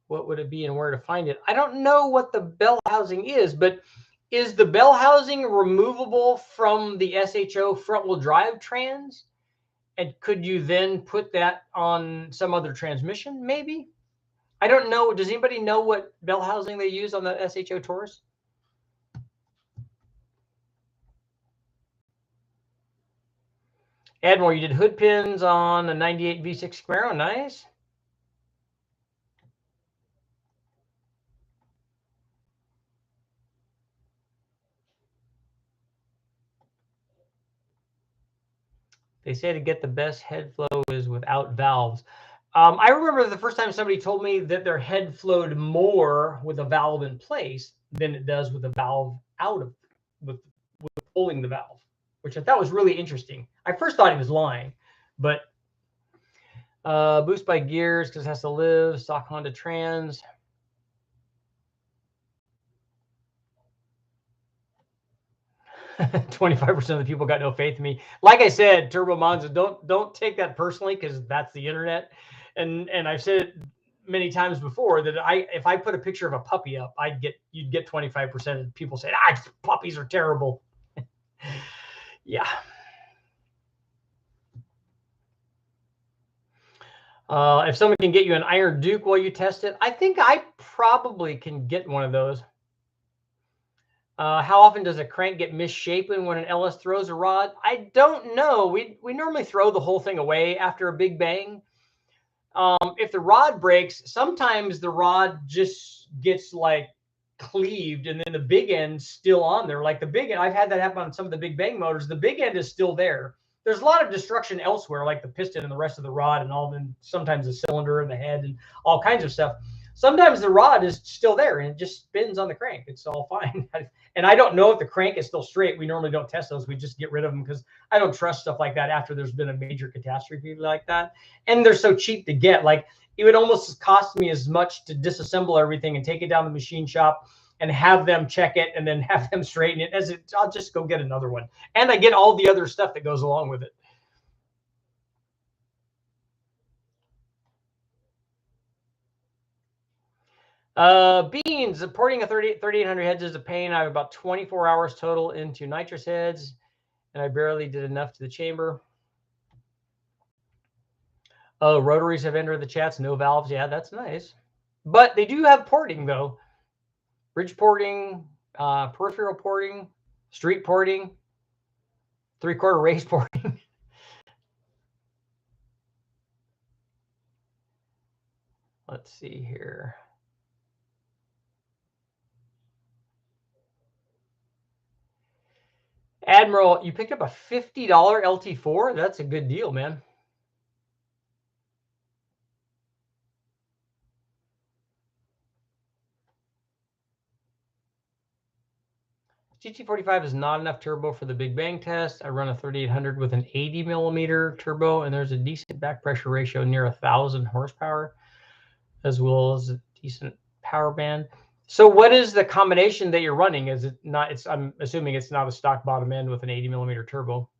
What would it be and where to find it? I don't know what the bell housing is, but is the bell housing removable from the SHO front-wheel drive trans? And could you then put that on some other transmission? Maybe. I don't know. Does anybody know what bell housing they use on the SHO Taurus? Admiral, you did hood pins on a 98 V6 Camaro. Nice. They say to get the best head flow is without valves. I remember the first time somebody told me that their head flowed more with a valve in place than it does with a valve out of, with pulling the valve, which I thought was really interesting. I first thought he was lying, but boost by gears because it has to live. Stock Honda Trans. 25% of the people got no faith in me. Like I said, Turbo Monza, don't take that personally because that's the internet. And I've said it many times before that if I put a picture of a puppy up, you'd get 25% of people saying, puppies are terrible. Yeah. If someone can get you an Iron Duke while you test it, I think I probably can get one of those. How often does a crank get misshapen when an Ellis throws a rod? I don't know. We normally throw the whole thing away after a big bang. If the rod breaks, sometimes the rod just gets like cleaved and then the big end's still on there. Like the big end, I've had that happen on some of the big bang motors. The big end is still there. There's a lot of destruction elsewhere, like the piston and the rest of the rod and all, and sometimes the cylinder and the head and all kinds of stuff. Sometimes the rod is still there and it just spins on the crank. It's all fine. And I don't know if the crank is still straight. We normally don't test those. We just get rid of them because I don't trust stuff like that after there's been a major catastrophe like that. And they're so cheap to get. Like it would almost cost me as much to disassemble everything and take it down to the machine shop and have them check it and then have them straighten it. I'll just go get another one. And I get all the other stuff that goes along with it. Beans, porting a 3800 heads is a pain. I have about 24 hours total into nitrous heads, and I barely did enough to the chamber. Oh, rotaries have entered the chats. No valves. Yeah, that's nice. But they do have porting, though. Bridge porting, peripheral porting, street porting, 3/4 race porting. Let's see here. Admiral, you picked up a $50 LT4? That's a good deal, man. GT45 is not enough turbo for the Big Bang test. I run a 3800 with an 80 millimeter turbo, and there's a decent back pressure ratio near 1,000 horsepower, as well as a decent power band. So what is the combination that you're running? Is it not, I'm assuming it's not a stock bottom end with an 80 millimeter turbo.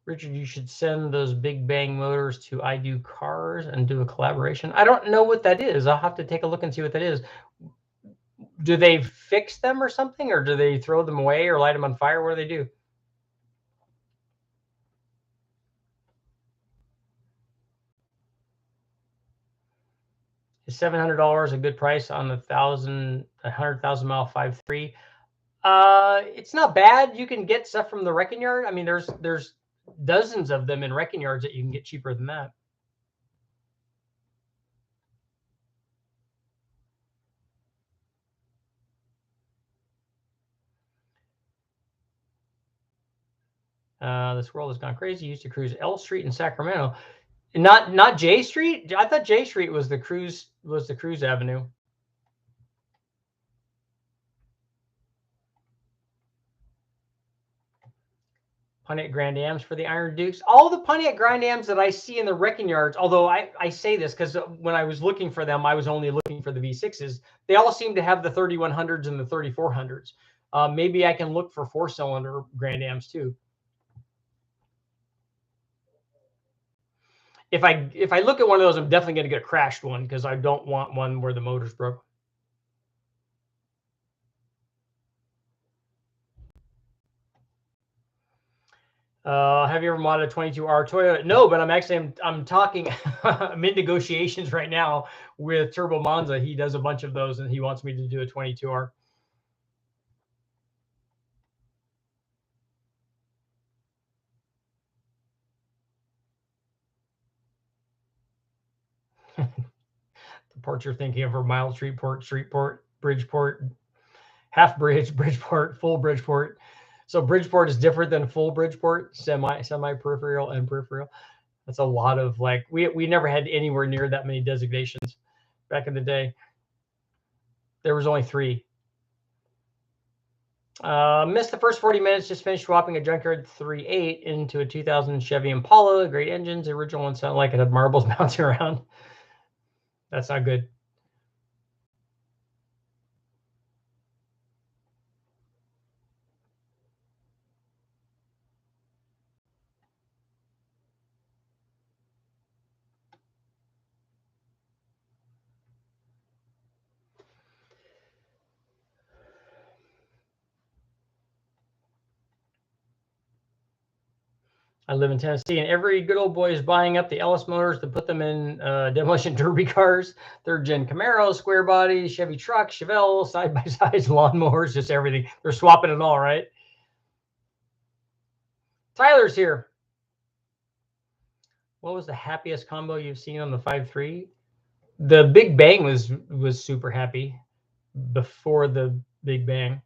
Richard, you should send those Big Bang motors to I Do Cars and do a collaboration. I don't know what that is. I'll have to take a look and see what that is. Do they fix them or something, or do they throw them away or light them on fire? What do they do? Is $700 a good price on the 100,000 mile 5.3? It's not bad. You can get stuff from the wrecking yard. I mean, there's dozens of them in wrecking yards that you can get cheaper than that. This world has gone crazy. Used to cruise L Street in Sacramento, not J Street. I thought J Street was the cruise avenue. Pontiac Grand Ams for the Iron Dukes. All the Pontiac Grand Ams that I see in the wrecking yards, although I say this because when I was looking for them, I was only looking for the V6s. They all seem to have the 3100s and the 3400s. Maybe I can look for 4-cylinder Grand Ams too. If I look at one of those, I'm definitely going to get a crashed one because I don't want one where the motor's broke. Have you ever modded a 22R Toyota? No, but I'm talking. I'm in negotiations right now with Turbo Monza. He does a bunch of those, and he wants me to do a 22R. The ports you're thinking of are mild streetport, Bridgeport, half bridge, Bridgeport, full Bridgeport. So Bridgeport is different than full Bridgeport, semi peripheral and peripheral. That's a lot of like we never had anywhere near that many designations back in the day. There was only 3. Missed the first 40 minutes. Just finished swapping a junkyard 3.8 into a 2000 Chevy Impala. Great engines. The original one sounded like it had marbles bouncing around. That's not good. I live in Tennessee, and every good old boy is buying up the Ellis motors to put them in demolition derby cars, 3rd-gen Camaros, square bodies, Chevy trucks, Chevelle, side-by-sides, lawnmowers, just everything. They're swapping it all, right? Tyler's here. What was the happiest combo you've seen on the 5.3? The Big Bang was super happy before the Big Bang.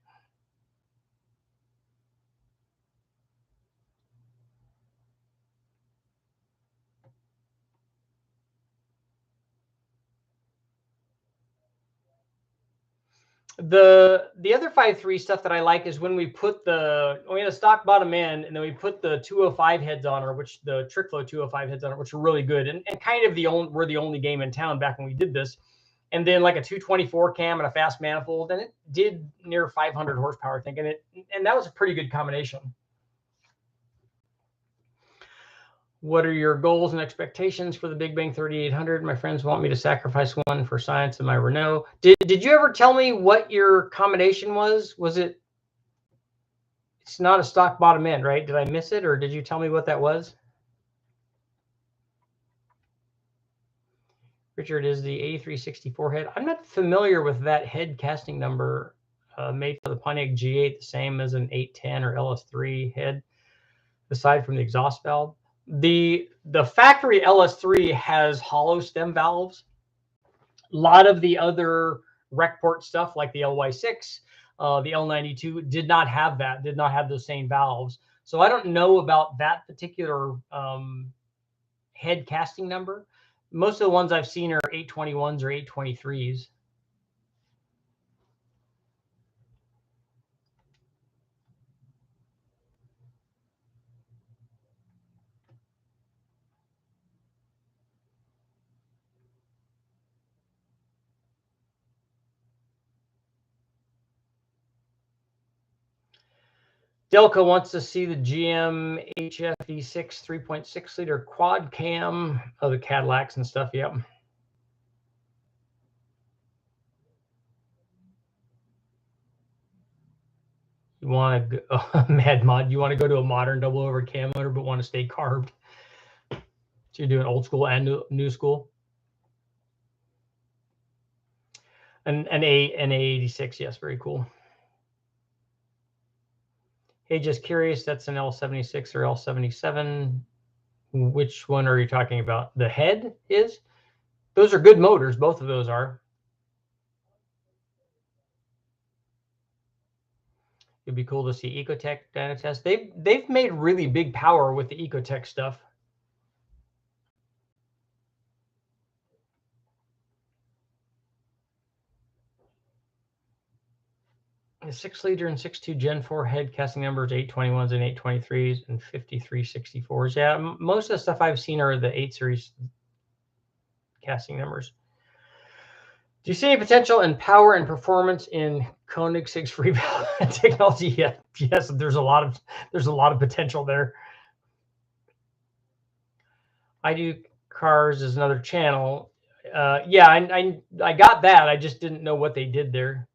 The other 5.3 stuff that I like is when we put we had a stock bottom end, and then we put the 205 heads on her, which the Trickflow 205 heads on her, which are really good, and kind of we're the only game in town back when we did this. And then like a 224 cam and a fast manifold, and it did near 500 horsepower, I think, and that was a pretty good combination. What are your goals and expectations for the Big Bang 3800? My friends want me to sacrifice one for science in my Renault. Did you ever tell me what your combination was? Was it? It's not a stock bottom end, right? Did I miss it, or did you tell me what that was? Richard, is the 8364 head? I'm not familiar with that head casting number made for the Pontiac G8, the same as an 810 or LS3 head, aside from the exhaust valve. The factory LS3 has hollow stem valves. A lot of the other Recport stuff, like the LY6, the L92, did not have that, did not have those same valves. So I don't know about that particular head casting number. Most of the ones I've seen are 821s or 823s. Delco wants to see the GM HFE6 3.6 liter quad cam of the Cadillacs and stuff. Yep. You want to go, Mad Mod, you want to go to a modern double over cam motor but want to stay carved. So you're doing old school and new school. An A86, yes, very cool. Hey, just curious, that's an L76 or L77. Which one are you talking about? The head is? Those are good motors. Both of those are. It'd be cool to see Ecotech dyno test. They've made really big power with the Ecotech stuff. The 6-liter and 6.2 Gen 4 head casting numbers, 821s and 823s and 5364s. Yeah, most of the stuff I've seen are the 8 series casting numbers. Do you see any potential in power and performance in Koenigsegg's free technology? Yeah, yes, there's a lot of potential there. I do cars as another channel. Yeah, I got that. I just didn't know what they did there.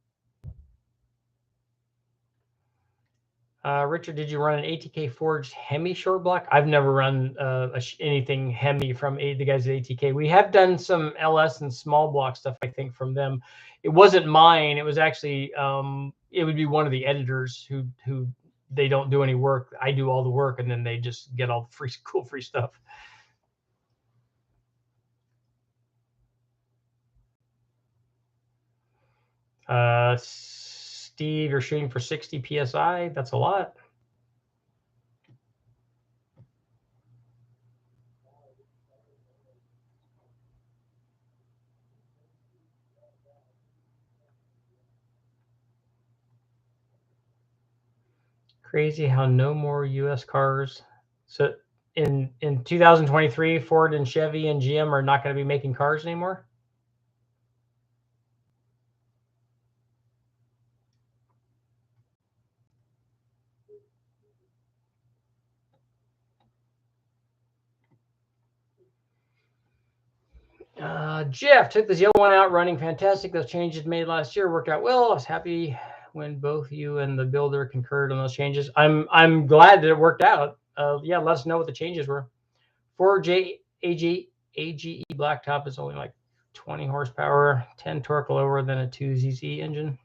Richard, did you run an ATK forged Hemi short block? I've never run anything Hemi from the guys at ATK. We have done some LS and small block stuff, I think, from them. It wasn't mine. It was actually it would be one of the editors who they don't do any work. I do all the work, and then they just get all the cool free stuff. Steve, you're shooting for 60 psi. That's a lot. Crazy how no more U.S. cars. So in 2023, Ford and Chevy and GM are not going to be making cars anymore. Jeff took this yellow one out running fantastic. Those changes made last year worked out well. I was happy when both you and the builder concurred on those changes. I'm glad that it worked out. Yeah, let us know what the changes were. 4J AGE blacktop is only like 20 horsepower, 10 torque lower than a 2ZZ engine.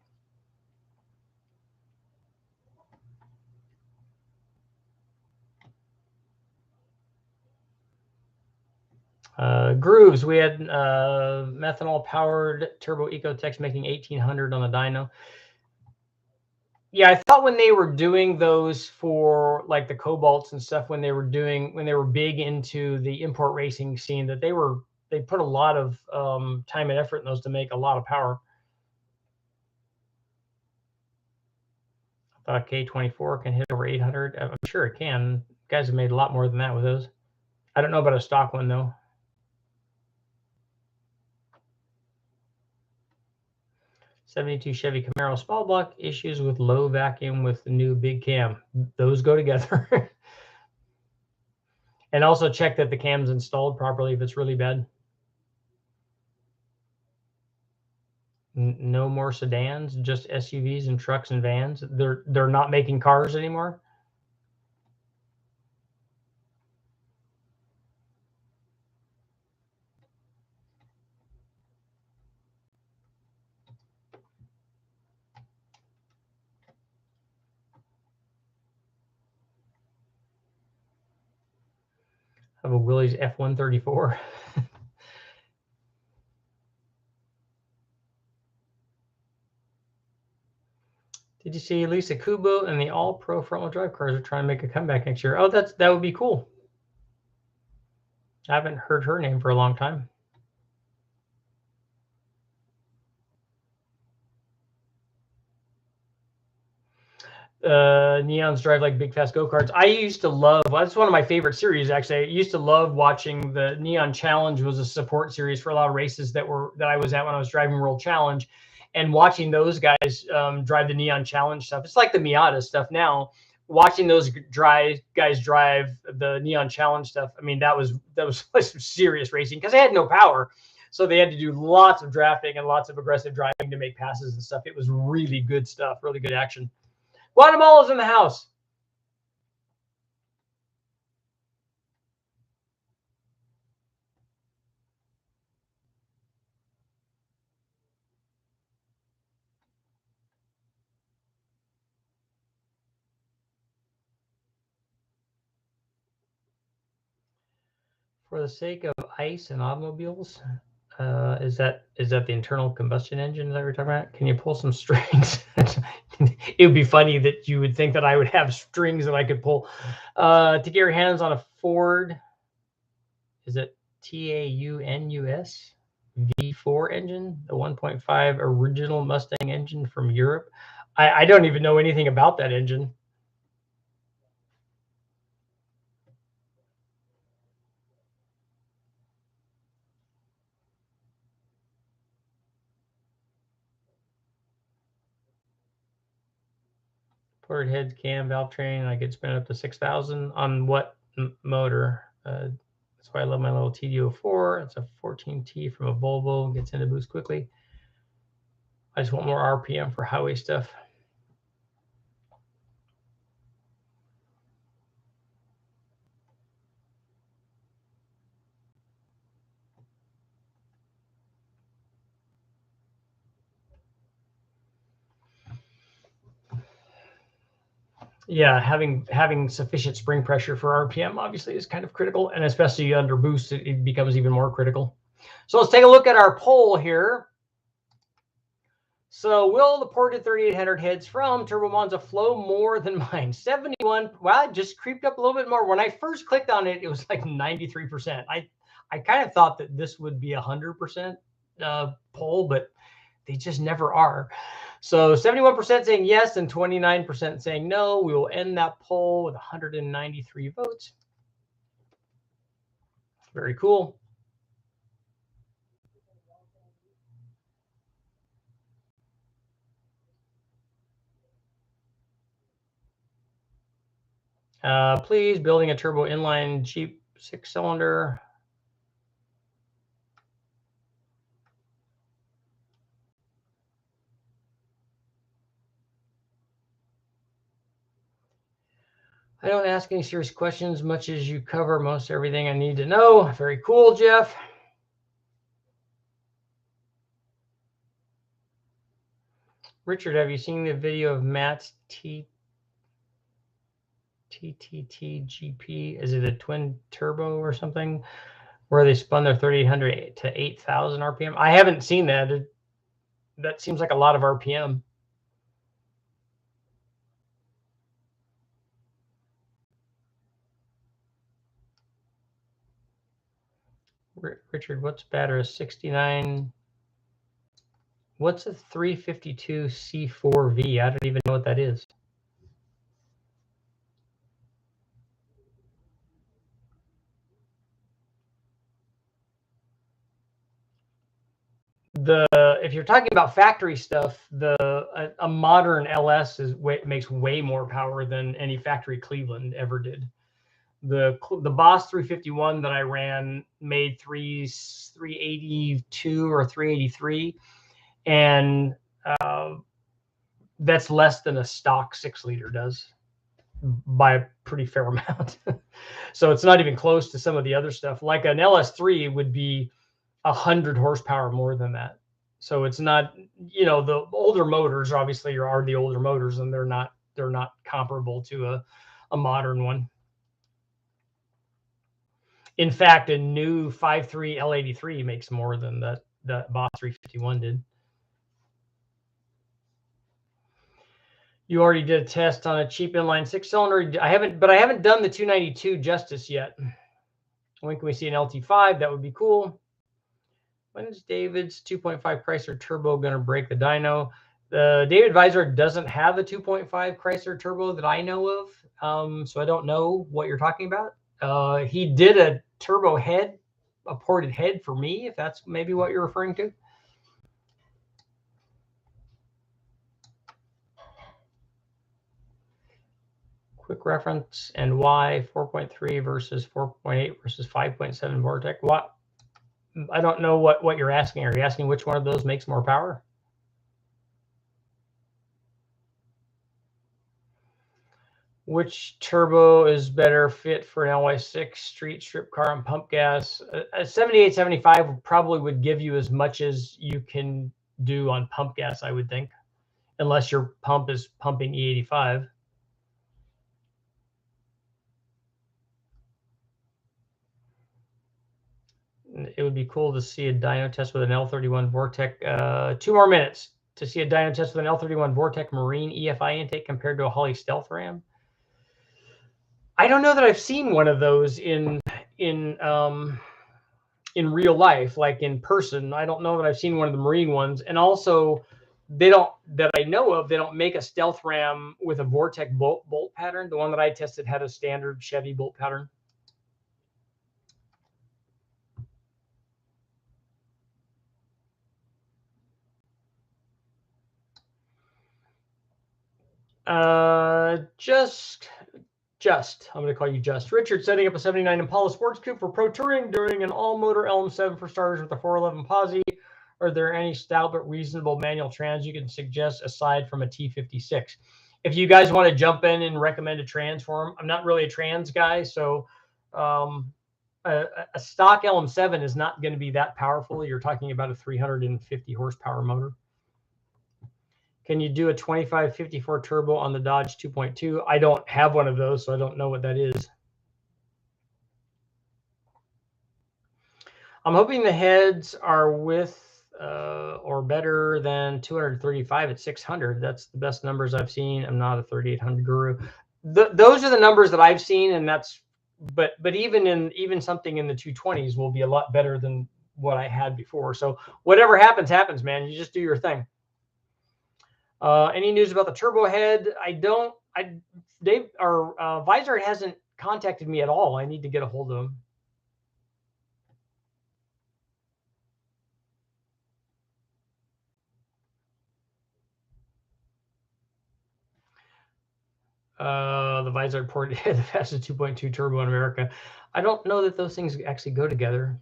Grooves, we had methanol powered turbo Ecotechs making 1800 on the dyno. Yeah, I thought when they were doing those for like the Cobalts and stuff, when they were big into the import racing scene, that they put a lot of time and effort in those to make a lot of power. I thought K24 can hit over 800. I'm sure it can. Guys have made a lot more than that with those. I don't know about a stock one though. 72 Chevy Camaro small block, issues with low vacuum with the new big cam. Those go together. And also check that the cam's installed properly if it's really bad. No more sedans, just SUVs and trucks and vans. They're not making cars anymore. I have a Willys F134. Did you see Lisa Kubo and the all-pro front-wheel drive cars are trying to make a comeback next year? Oh, that would be cool. I haven't heard her name for a long time. Neons drive like big fast go-karts. I used to love, that's one of my favorite series actually. I used to love watching the Neon Challenge. Was a support series for a lot of races that I was at when I was driving World Challenge, and watching those guys drive the Neon Challenge stuff. It's like the Miata stuff now. Watching those guys drive the Neon Challenge stuff. I mean, that was like some serious racing because they had no power. So they had to do lots of drafting and lots of aggressive driving to make passes and stuff. It was really good stuff, really good action. Guatemala's in the house. For the sake of ice and automobiles, is that the internal combustion engine that we're talking about? Can you pull some strings? It would be funny that you would think that I would have strings that I could pull. To get your hands on a Ford, is it Taunus V4 engine, the 1.5 original Mustang engine from Europe? I don't even know anything about that engine. Ported heads, cam, valve train. I could spin up to 6,000 on what motor? That's why I love my little TD04. It's a 14T from a Volvo. Gets into boost quickly. I just want more RPM for highway stuff. Yeah, having sufficient spring pressure for RPM obviously is kind of critical, and especially under boost, it becomes even more critical. So let's take a look at our poll here. So will the ported 3800 heads from Turbo Monza flow more than mine? 71. Well, it just creeped up a little bit more. When I first clicked on it, it was like 93%. I kind of thought that this would be 100% poll, but they just never are. So 71% saying yes and 29% saying no. We will end that poll with 193 votes. Very cool. Please, building a turbo inline Jeep 6-cylinder. I don't ask any serious questions much as you cover most everything I need to know. Very cool, Jeff. Richard, have you seen the video of Matt's TTT-GP? Is it a twin turbo or something where they spun their 3800 to 8,000 RPM? I haven't seen that. That seems like a lot of RPM. Richard, what's better, a 69? What's a 352 C4V? I don't even know what that is. If you're talking about factory stuff, a modern LS makes way more power than any factory Cleveland ever did. The Boss 351 that I ran made 382 or 383, and that's less than a stock 6-liter does by a pretty fair amount. So it's not even close to some of the other stuff. Like an LS3 would be 100 horsepower more than that. So it's not, the older motors obviously are the older motors, and they're not comparable to a modern one. In fact, a new 5.3 L83 makes more than the Boss 351 did. You already did a test on a cheap inline 6-cylinder. I haven't done the 292 justice yet. When can we see an LT5? That would be cool. When is David's 2.5 Chrysler Turbo going to break the dyno? The David Visor doesn't have a 2.5 Chrysler Turbo that I know of, so I don't know what you're talking about. He did a turbo head, a ported head for me, if that's maybe what you're referring to. Quick reference and why 4.3 versus 4.8 versus 5.7 Vortec. What? I don't know what you're asking. Are you asking which one of those makes more power? Which turbo is better fit for an LY6 street strip car and pump gas? A 7875 probably would give you as much as you can do on pump gas, I would think, unless your pump is pumping E85. It would be cool to see a dyno test with an L31 Vortec. 2 more minutes to see a dyno test with an L31 Vortec Marine EFI intake compared to a Holley Stealth Ram. I don't know that I've seen one of those in real life, like in person. I don't know that I've seen one of the Marine ones. And also, they don't, that I know of, they don't make a stealth ram with a Vortex bolt pattern. The one that I tested had a standard Chevy bolt pattern. Just, I'm going to call you Just. Richard, setting up a 79 Impala Sports Coupe for pro touring during an all-motor LM7 for starters with a 411 posi. Are there any stout but reasonable manual trans you can suggest aside from a T56? If you guys want to jump in and recommend a trans for them, I'm not really a trans guy, so a stock LM7 is not going to be that powerful. You're talking about a 350 horsepower motor. Can you do a 2554 turbo on the Dodge 2.2? I don't have one of those, so I don't know what that is. I'm hoping the heads are with or better than 235 at 600. That's the best numbers I've seen. I'm not a 3800 guru. Those are the numbers that I've seen, and that's but even something in the 220s will be a lot better than what I had before. So whatever happens, man. You just do your thing. Any news about the turbo head? Dave or Visor hasn't contacted me at all. I need to get a hold of him. The Visor ported the fastest 2.2 turbo in America. I don't know that those things actually go together.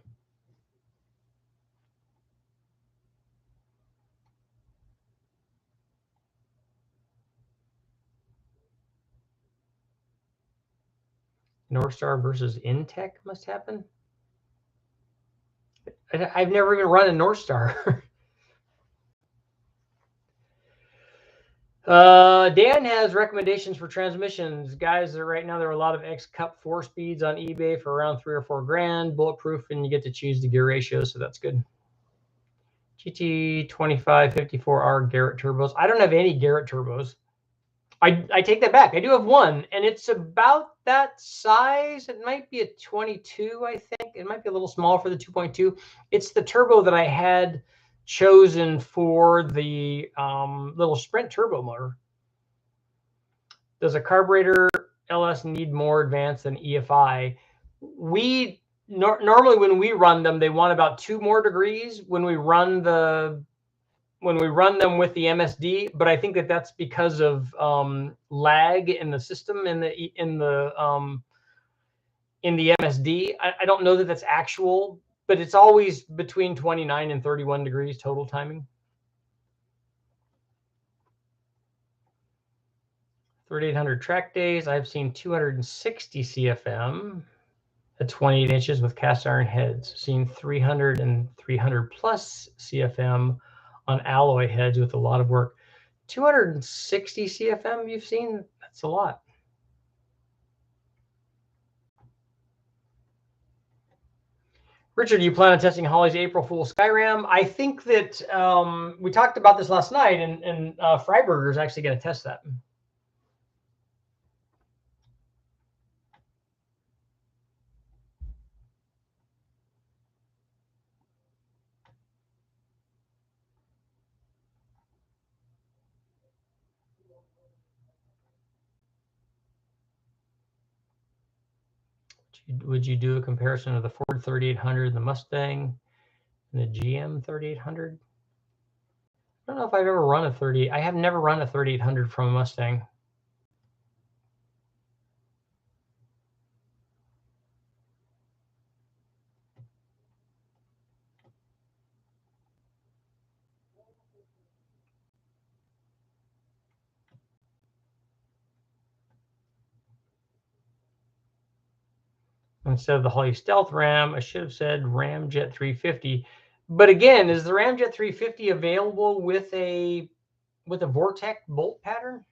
Northstar versus Intech must happen. I've never even run a Northstar. Dan has recommendations for transmissions. Guys, right now there are a lot of X-Cup 4-speeds on eBay for around $3 or $4 grand, bulletproof, and you get to choose the gear ratio, so that's good. GT 2554R Garrett turbos. I don't have any Garrett turbos. I take that back. I do have one, and it's about that size. It might be a 22, I think. It might be a little small for the 2.2. It's the turbo that I had chosen for the little Sprint turbo motor. Does a carburetor Ellis need more advanced than EFI? Normally when we run them, they want about 2 more degrees when we run them with the MSD, but I think that's because of lag in the system in the MSD. I don't know that that's actual, but it's always between 29 and 31 degrees total timing. 3800 track days. I've seen 260 CFM at 28 inches with cast iron heads. Seen 300 and 300 plus CFM on alloy heads with a lot of work. 260 CFM you've seen? That's a lot. Richard, do you plan on testing Holley's April Fool Skyram? I think that we talked about this last night, and Freiberger is actually going to test that. Would you do a comparison of the Ford 3800 and the Mustang and the GM 3800? I don't know if I've ever run a 30. I have never run a 3800 from a Mustang. Instead of the Holley Stealth Ram, I should have said Ramjet 350. But again, is the Ramjet 350 available with a Vortex bolt pattern?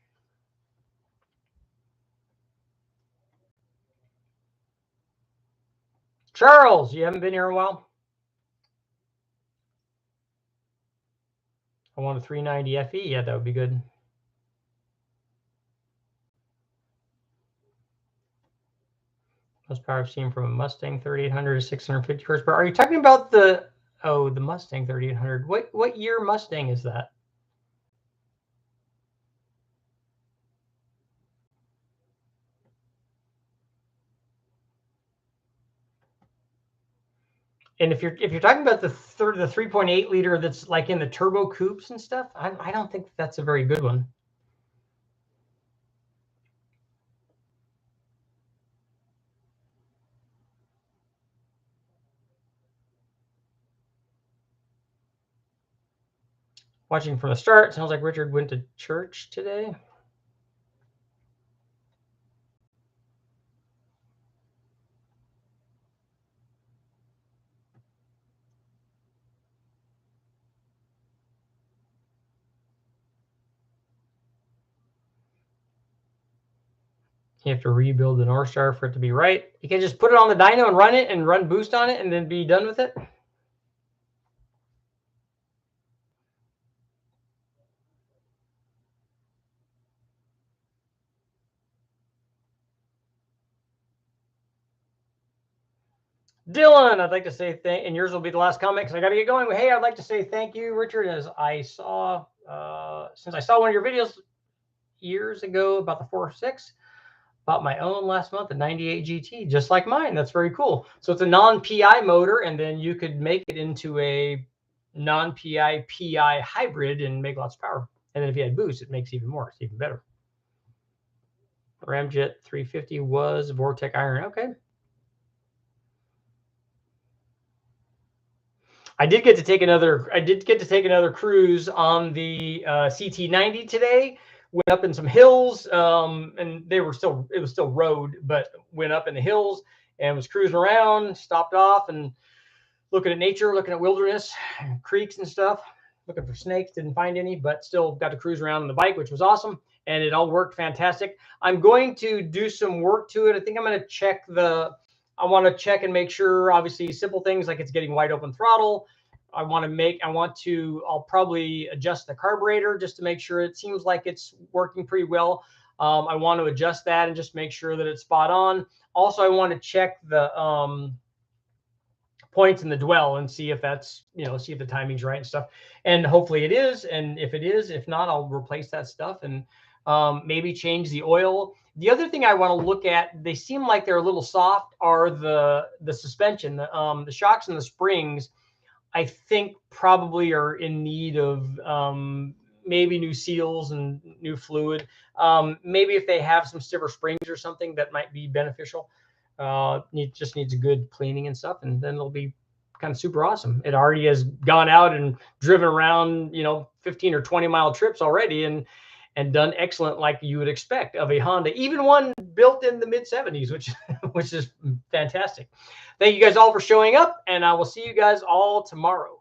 Charles, you haven't been here a while? I want a 390 FE. Yeah, that would be good. Most power I've seen from a Mustang 3800 is 650 horsepower. Are you talking about the Mustang 3800? What year Mustang is that? And if you're talking about the 3.8 liter that's like in the turbo coupes and stuff, I don't think that's a very good one. Watching from the start, sounds like Richard went to church today. You have to rebuild the North Star for it to be right. You can just put it on the dyno and run it and run boost on it and then be done with it. Dylan, I'd like to say thank, and yours will be the last comment because I got to get going. Hey, I'd like to say thank you, Richard, as I saw, since I saw one of your videos years ago about the 4.6, bought my own last month, a 98 GT, just like mine. That's very cool. So it's a non-PI motor, and then you could make it into a non-PI PI hybrid and make lots of power. And then if you had boost, it makes even more. It's even better. Ramjet 350 was Vortec iron. Okay. I did get to take another cruise on the CT90 today. Went up in some hills, and it was still road, but went up in the hills and was cruising around, stopped off and looking at nature, looking at wilderness, creeks and stuff, looking for snakes. Didn't find any, but still got to cruise around on the bike, which was awesome. And it all worked fantastic. I'm going to do some work to it. I think I'm going to check I want to check and make sure, obviously, simple things like it's getting wide open throttle. I'll probably adjust the carburetor just to make sure it seems like it's working pretty well. I want to adjust that and just make sure that it's spot on. Also, I want to check the points in the dwell and see if that's, see if the timing's right and stuff. And hopefully it is. And if it is, if not, I'll replace that stuff and maybe change the oil. The other thing I want to look at, they seem like they're a little soft, are the suspension, the shocks and the springs. I think probably are in need of maybe new seals and new fluid. Maybe if they have some stiffer springs or something, that might be beneficial. Just needs a good cleaning and stuff, and then it'll be kind of super awesome. It already has gone out and driven around, 15 or 20 mile trips already, and done excellent, like you would expect of a Honda, even one built in the mid 70s, which is fantastic. Thank you guys all for showing up, and I will see you guys all tomorrow.